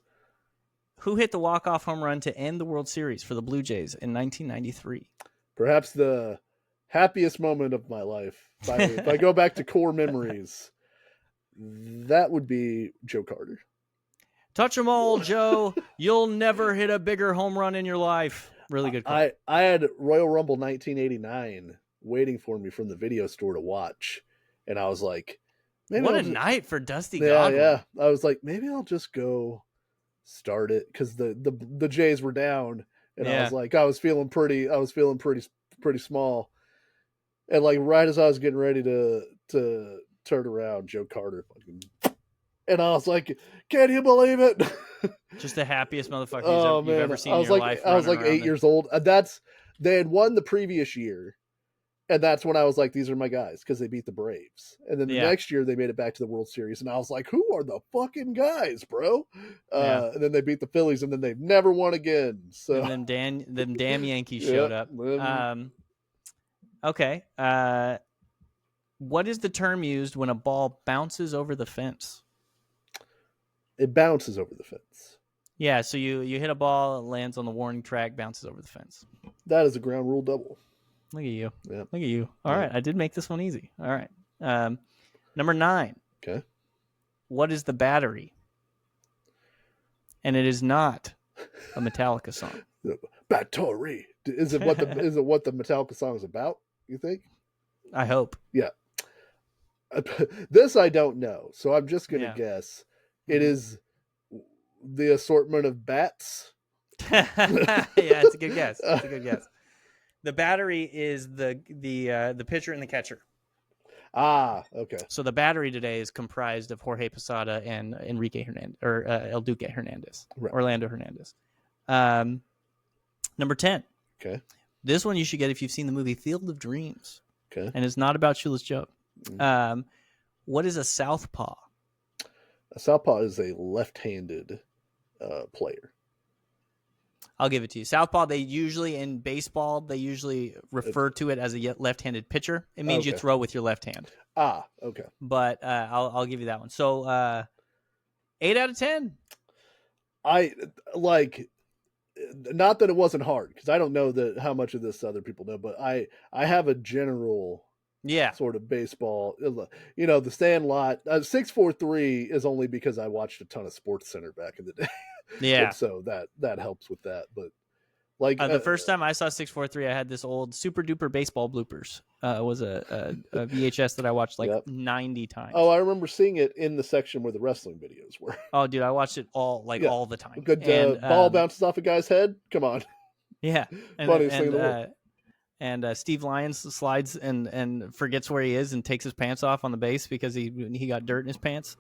Who hit the walk-off home run to end the World Series for the Blue Jays in 1993? Perhaps the happiest moment of my life. If I go back to core memories, that would be Joe Carter. Touch 'em all, Joe. You'll never hit a bigger home run in your life. Really good call. I had Royal Rumble 1989 waiting for me from the video store to watch, and I was like, what a night for Dusty Godwin. Yeah. I was like, maybe I'll just go start it because the Jays were down, and I was like, I was feeling pretty small, and like right as I was getting ready to turn around, Joe Carter fucking And I was like, can you believe it? Just the happiest motherfucker Oh you've man, ever seen in your life. I was like running 8 around years old. They had won the previous year, and that's when I was like, these are my guys because they beat the Braves. And then the Yeah. next year they made it back to the World Series, and I was like, who are the fucking guys, bro? Yeah. And then they beat the Phillies, and then they've never won again. So And then them damn Yankees yeah, showed up. Okay. What is the term used when a ball bounces over the fence? it bounces over the fence. Yeah, so you hit a ball, it lands on the warning track, bounces over the fence. That is a ground rule double. Look at you. Yeah. Look at you. All right, I did make this one easy. All right. Number 9. Okay. What is the battery? And it is not a Metallica song. Battery. Is it what the Metallica song is about? You think? I hope. Yeah. This I don't know, so I'm just gonna guess. It is the assortment of bats. Yeah, it's a good guess. It's a good guess. The battery is the pitcher and the catcher. Ah, okay. So the battery today is comprised of Jorge Posada and Enrique Hernandez, or El Duque Hernandez, right. Orlando Hernandez. Number 10. Okay. This one you should get if you've seen the movie Field of Dreams. Okay. And it's not about Shoeless Joe. What is a southpaw? A southpaw is a left-handed player. I'll give it to you. Southpaw, they usually, in baseball, refer to it as a left-handed pitcher. It means you throw with your left hand. Ah, okay. But I'll give you that one. So 8 out of 10. I like, not that it wasn't hard, because I don't know how much of this other people know, but I have a general sort of baseball. You know, the Sandlot 643 is only because I watched a ton of Sports Center back in the day. Yeah. And so that helps with that. But like the first time I saw 643, I had this old Super Duper Baseball Bloopers. It was a VHS that I watched 90 times. Oh, I remember seeing it in the section where the wrestling videos were. Oh, dude, I watched it all the time. Good ball bounces off a guy's head. Come on. Yeah. Funniest thing in the world. And Steve Lyons slides and forgets where he is and takes his pants off on the base because he got dirt in his pants.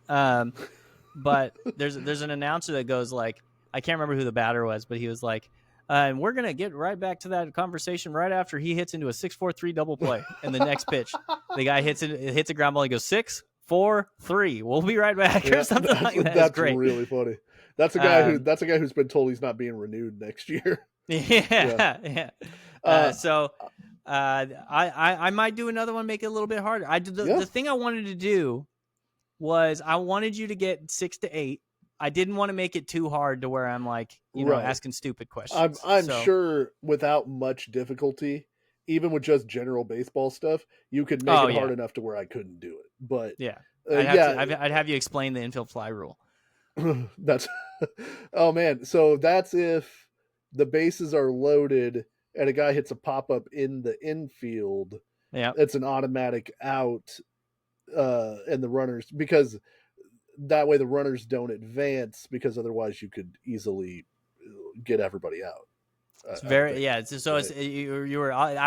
But there's an announcer that goes like, I can't remember who the batter was, but he was like, and we're gonna get right back to that conversation right after he hits into a 6-4-3 double play. And the next pitch, the guy hits a ground ball. He goes 6-4-3. We'll be right back, or something like that. That's great. Really funny. That's a guy who's been told he's not being renewed next year. Yeah. So I might do another one, make it a little bit harder. The thing I wanted to do was I wanted you to get 6 to 8. I didn't want to make it too hard to where I'm like, asking stupid questions. I'm sure without much difficulty, even with just general baseball stuff, you could make it hard enough to where I couldn't do it. But I'd have you explain the infield fly rule. That's oh man. So that's if the bases are loaded and a guy hits a pop-up in the infield. Yeah, it's an automatic out, and the runners, because that way the runners don't advance, because otherwise you could easily get everybody out. It's I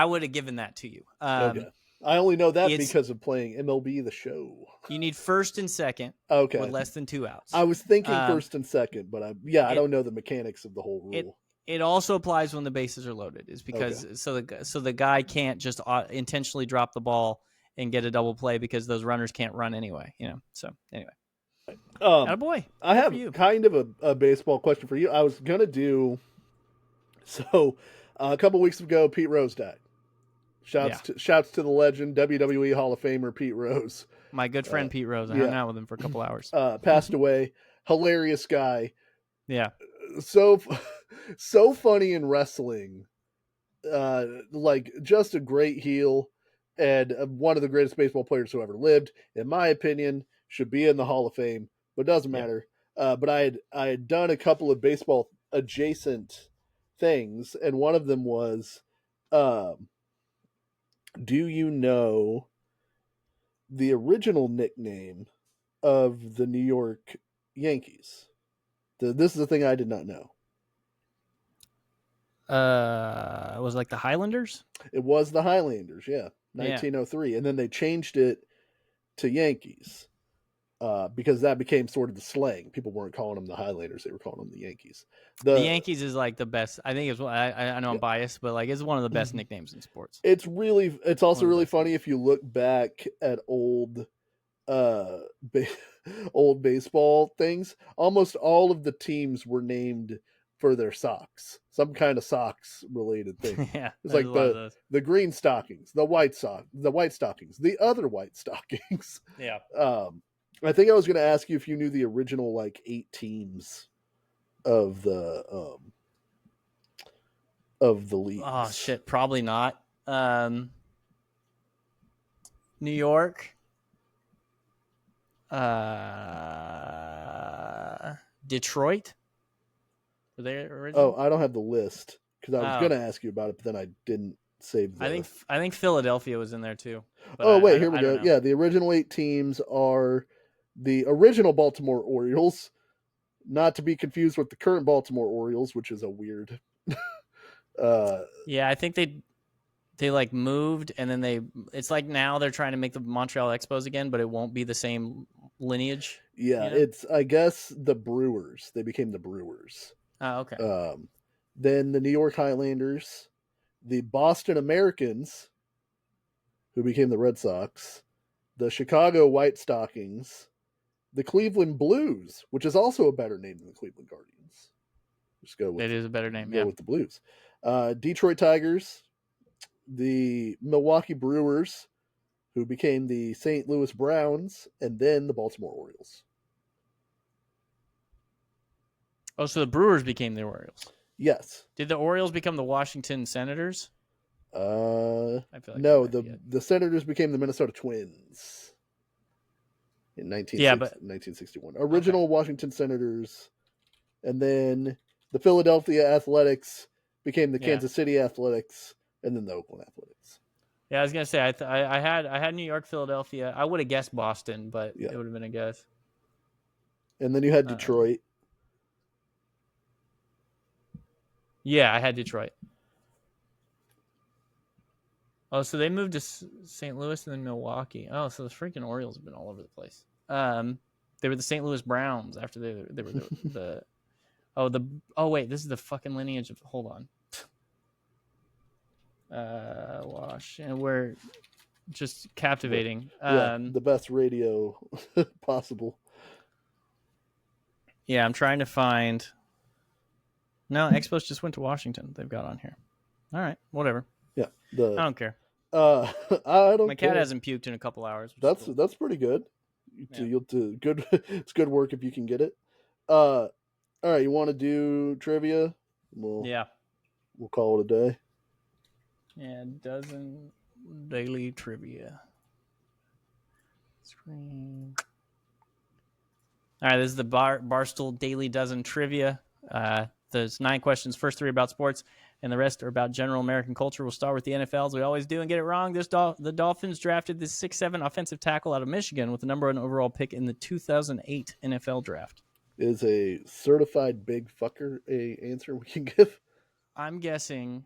would have given that to you. Okay. I only know that because of playing MLB The Show. You need first and second. Okay. With less than 2 outs. I was thinking first and second, but I don't know the mechanics of the whole rule. It also applies when the bases are loaded, is because so the guy can't just intentionally drop the ball and get a double play because those runners can't run anyway. So anyway. Attaboy. I have kind of a baseball question for you. I was gonna do. So, a couple weeks ago, Pete Rose died. Shouts to the legend, WWE Hall of Famer Pete Rose. My good friend Pete Rose. I hung out with him for a couple hours. Passed away. Hilarious guy. Yeah. So funny in wrestling. Like just a great heel, and one of the greatest baseball players who ever lived, in my opinion. Should be in the Hall of Fame, but doesn't matter. But I had done a couple of baseball adjacent things, and one of them was, do you know the original nickname of the New York Yankees? This is the thing I did not know. It was like the Highlanders? It was the Highlanders, 1903. And then they changed it to Yankees. because that became sort of the slang. People weren't calling them the Highlanders; they were calling them the Yankees. The Yankees is like the best. I think I know I'm Yeah. biased, but like it's one of the best nicknames in sports. It's also really funny if you look back at old uh old baseball things. Almost all of the teams were named for their socks, some kind of socks related thing. Yeah, It's there's like a lot of those. the green stockings, the white stockings, the other white stockings. Yeah. I think I was going to ask you if you knew the original like 8 teams of the leagues. Oh shit, probably not. New York, Detroit. Were they original? Oh, I don't have the list because I was Oh. going to ask you about it, but then I didn't save the... I think Philadelphia was in there too. But Oh, wait, here we I go. don't know. Yeah, the original 8 teams are the original Baltimore Orioles, not to be confused with the current Baltimore Orioles, which is a weird... Yeah, I think they like moved, and then it's like now they're trying to make the Montreal Expos again, but it won't be the same lineage. Yeah, you know? it's, I guess, the Brewers. They became the Brewers. Oh, okay. Then the New York Highlanders, the Boston Americans, who became the Red Sox, the Chicago White Stockings, the Cleveland Blues, which is also a better name than the Cleveland Guardians. Just go with It is a better name. go Yeah. with the Blues. Detroit Tigers, the Milwaukee Brewers, who became the St. Louis Browns, and then the Baltimore Orioles. Oh, so the Brewers became the Orioles. Yes. Did the Orioles become the Washington Senators? I feel like no, the Senators became the Minnesota Twins in 1961. Original Washington Senators, and then the Philadelphia Athletics became the Kansas City Athletics, and then the Oakland Athletics. Yeah, I was gonna say I had New York, Philadelphia. I would have guessed Boston, but Yeah. it would have been a guess. And then you had Detroit. Yeah, I had Detroit. Oh, so they moved to St. Louis and then Milwaukee. Oh, so the freaking Orioles have been all over the place. They were the St. Louis Browns after they were the oh wait, this is the fucking lineage of, hold on. Wash, and we're just captivating. The best radio possible. Yeah, I'm trying to find. No, Expos just went to Washington. They've got on here. All right, whatever. Yeah, I don't care. I don't. My cat hasn't puked in a couple hours. That's cool. That's pretty good. Yeah. You'll do good. It's good work if you can get it. All right, you want to do trivia? We'll call it a day. Yeah, dozen daily trivia. Screen. All right, this is the Barstool Daily Dozen Trivia. There's 9 questions. First 3 about sports, and the rest are about general American culture. We'll start with the NFL, as we always do, and get it wrong. The Dolphins drafted this 6'7" offensive tackle out of Michigan with the number 1 overall pick in the 2008 NFL draft. Is a certified big fucker a answer we can give? I'm guessing.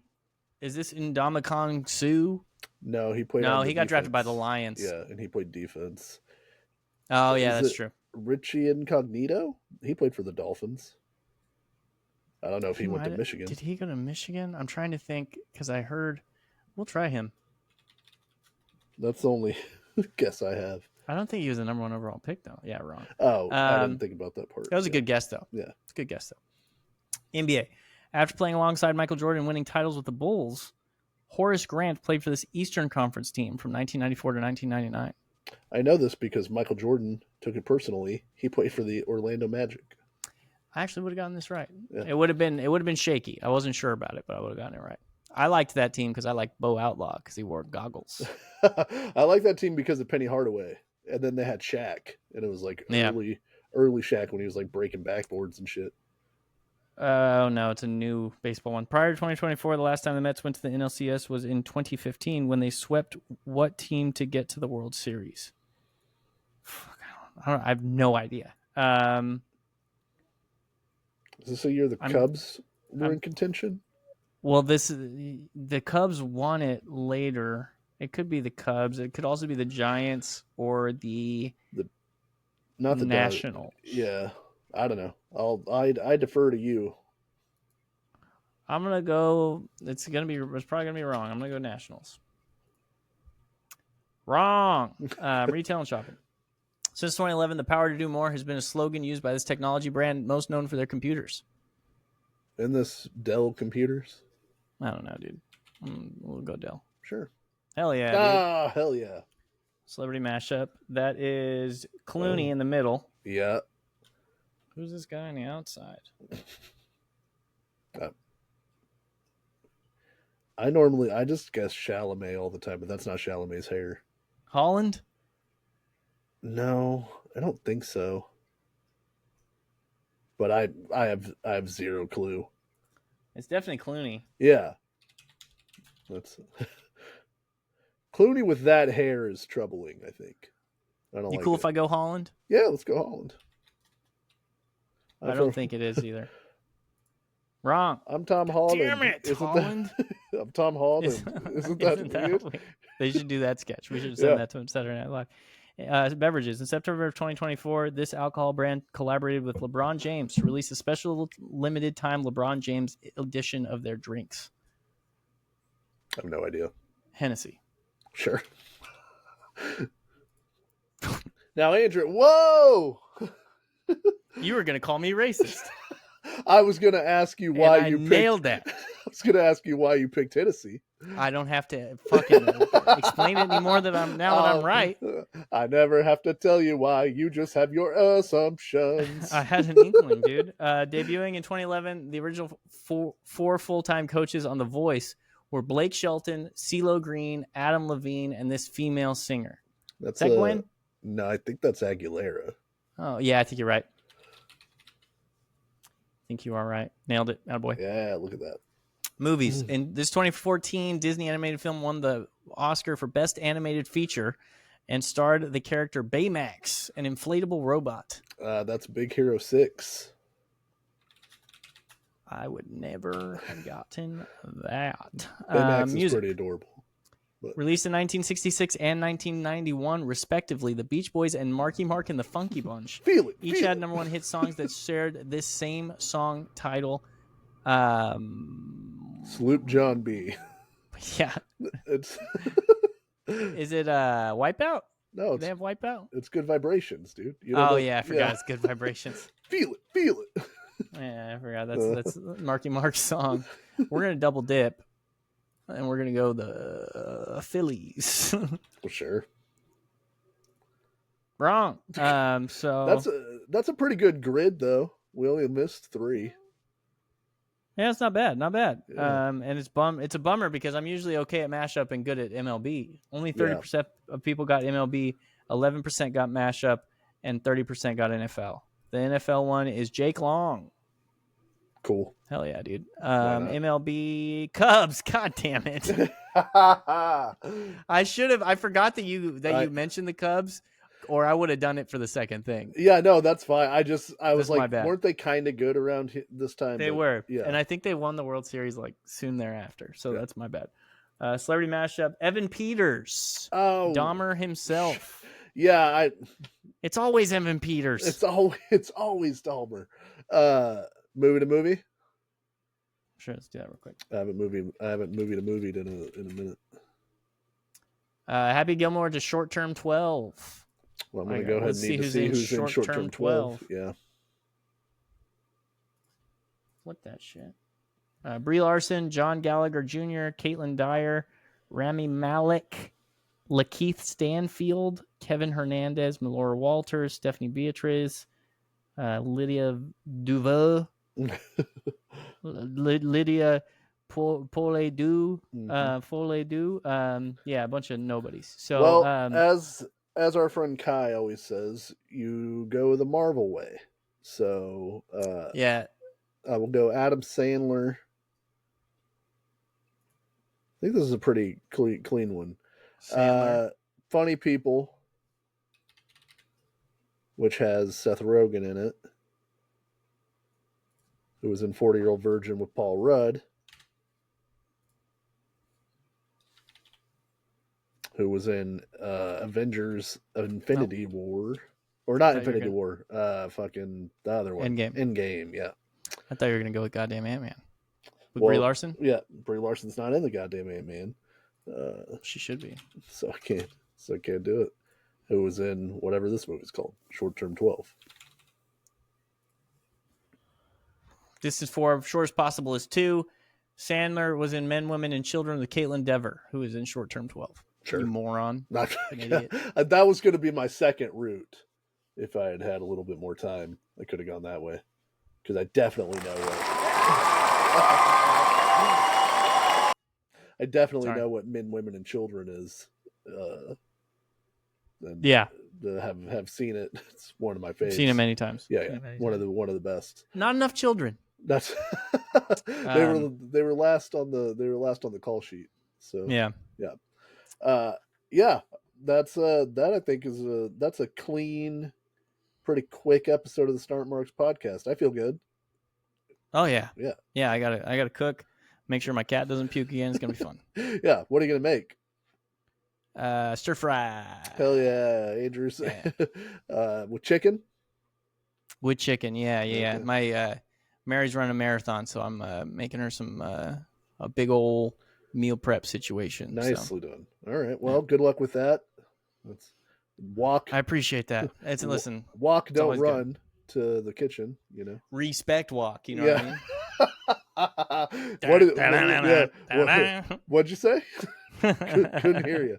Is this Ndamukong Suh? No, he played. No, he got drafted by the Lions. Yeah, and he played defense. Oh, yeah, that's true. Richie Incognito? He played for the Dolphins. I don't know if he went to Michigan. Did he go to Michigan? I'm trying to think because I heard. We'll try him. That's the only guess I have. I don't think he was the number 1 overall pick, though. Yeah, wrong. Oh, I didn't think about that part. That was a good guess, though. Yeah. It's a good guess, though. NBA. After playing alongside Michael Jordan and winning titles with the Bulls, Horace Grant played for this Eastern Conference team from 1994 to 1999. I know this because Michael Jordan took it personally. He played for the Orlando Magic. I actually would have gotten this right. Yeah. It would have been shaky. I wasn't sure about it, but I would have gotten it right. I liked that team because I liked Bo Outlaw because he wore goggles. I like that team because of Penny Hardaway, and then they had Shaq, and it was like early Shaq when he was like breaking backboards and shit. Oh, no, it's a new baseball one. Prior to 2024, the last time the Mets went to the NLCS was in 2015 when they swept what team to get to the World Series? Fuck, I have no idea. Is this a year the Cubs were in contention? Well, the Cubs won it later. It could be the Cubs. It could also be the Giants or the Not the Nationals. Yeah, I don't know. I defer to you. I'm gonna go. It's probably gonna be wrong. I'm gonna go Nationals. Wrong. Retail and shopping. Since 2011, the power to do more has been a slogan used by this technology brand, most known for their computers. In this Dell computers? I don't know, dude. We'll go Dell. Sure. Hell yeah, dude. Hell yeah. Celebrity mashup. That is Clooney in the middle. Yeah. Who's this guy on the outside? I just guess Chalamet all the time, but that's not Chalamet's hair. Holland? No, I don't think so. But I have zero clue. It's definitely Clooney. Yeah. That's Clooney with that hair is troubling, I think. I don't You like cool it. if I go Holland? Yeah, let's go Holland. I don't think it is either. Wrong. I'm Tom Holland. Damn it, Holland. I'm Tom Holland. Isn't that weird? They should do that sketch. We should send that to Saturday Night Live. Beverages. In September of 2024, this alcohol brand collaborated with LeBron James to release a special limited time LeBron James edition of their drinks. I have no idea. Hennessy. Sure. Now, Andrew, whoa! You were going to call me racist. I was going to ask you why you nailed that. I was going to ask you why you picked Hennessy. I don't have to fucking explain it anymore that I'm right. I never have to tell you why. You just have your assumptions. I had an inkling, dude. Debuting in 2011, the original four full-time coaches on The Voice were Blake Shelton, CeeLo Green, Adam Levine, and this female singer. Is that Gwen? No, I think that's Aguilera. Oh, yeah, I think you're right. I think you are right. Nailed it. Attaboy. Yeah, look at that. Movies. In this 2014 Disney animated film won the Oscar for Best Animated Feature and starred the character Baymax, an inflatable robot. That's Big Hero 6. I would never have gotten that. Baymax is pretty adorable. But. Released in 1966 and 1991, respectively, the Beach Boys and Marky Mark and the Funky Bunch each had number one hit songs that shared this same song title. Sloop John B. Yeah. It's Is it Wipeout? No. Do they have Wipeout? It's Good Vibrations, dude. I forgot it's Good Vibrations. Feel it. Yeah, I forgot. That's Marky Mark's song. We're going to double dip. And we're going to go the Phillies. Well, sure. Wrong. So that's a pretty good grid, though. We only missed 3. Yeah, it's not bad. Not bad. Yeah. And it's a bummer because I'm usually okay at mashup and good at MLB. Only 30% of people got MLB, 11% got mashup, and 30% got NFL. The NFL one is Jake Long. Cool. Hell yeah, dude. MLB Cubs. God damn it. I forgot that you mentioned the Cubs, or I would have done it for the second thing. Yeah, no, that's fine. I was like, bad. Weren't they kind of good around this time? They were. Yeah. And I think they won the World Series like soon thereafter. So that's my bad. Celebrity mashup. Evan Peters. Oh. Dahmer himself. Yeah, it's always Evan Peters. It's always Dahmer. Movie to movie? Sure, let's do that real quick. I haven't movie to movie in a minute. Happy Gilmore to Short Term 12. Well, I'm going to go ahead and see who's in Short Term 12. Yeah. What that shit? Brie Larson, John Gallagher Jr., Caitlin Dyer, Rami Malek, Lakeith Stanfield, Kevin Hernandez, Melora Walters, Stephanie Beatriz, Lydia Duveau, Lydia Foile Deux, Foile Deux. Yeah, a bunch of nobodies. So, well, as our friend Kai always says, you go the Marvel way. So, yeah, I will go Adam Sandler. I think this is a pretty clean one. Funny People, which has Seth Rogen in it, who was in 40-Year-Old Virgin with Paul Rudd, who was in Avengers Infinity War. Or not Infinity War. Fucking the other one. Endgame. Endgame, yeah. I thought you were going to go with goddamn Ant-Man. With Brie Larson? Yeah, Brie Larson's not in the goddamn Ant-Man. She should be. So I can't do it. Who was in whatever this movie's called, Short Term 12. This is for Short as Possible is 2. Sandler was in Men, Women, and Children with Caitlin Dever, who is in Short Term 12. Sure. You moron. Not that was going to be my second route. If I had had a little bit more time, I could have gone that way. Because I definitely know what Men, Women, and Children is. Yeah. Have seen it. It's one of my favorites. Seen it many times. Yeah. One of the best. Not enough children. That's they were last on the call sheet. So yeah. That's that I think is that's a clean, pretty quick episode of the Start Marks podcast. I feel good. Oh yeah. Yeah. I gotta cook. Make sure my cat doesn't puke again. It's gonna be fun. Yeah. What are you gonna make? Stir fry. Hell yeah, Andrews. With chicken. With chicken, yeah. Okay. My Mary's running a marathon, so I'm making her some a big old meal prep situation. Nicely done. All right. Well, good luck with that. Let's walk. I appreciate that. Listen. Walk, don't run to the kitchen. You know. Respect walk. You know what I mean? What'd you say? Couldn't hear you.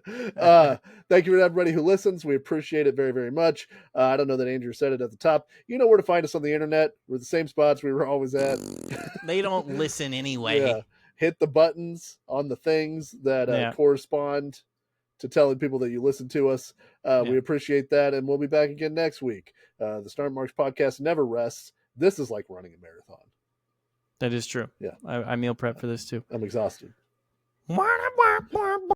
Thank you to everybody who listens. We appreciate it very, very much. I don't know that Andrew said it at the top. You know where to find us on the internet. We're the same spots we were always at. They don't listen anyway. Yeah. Hit the buttons on the things that correspond to telling people that you listen to us. We appreciate that, and we'll be back again next week. The Start Marks podcast never rests. This is like running a marathon. That is true. Yeah. I meal prep for this too. I'm exhausted.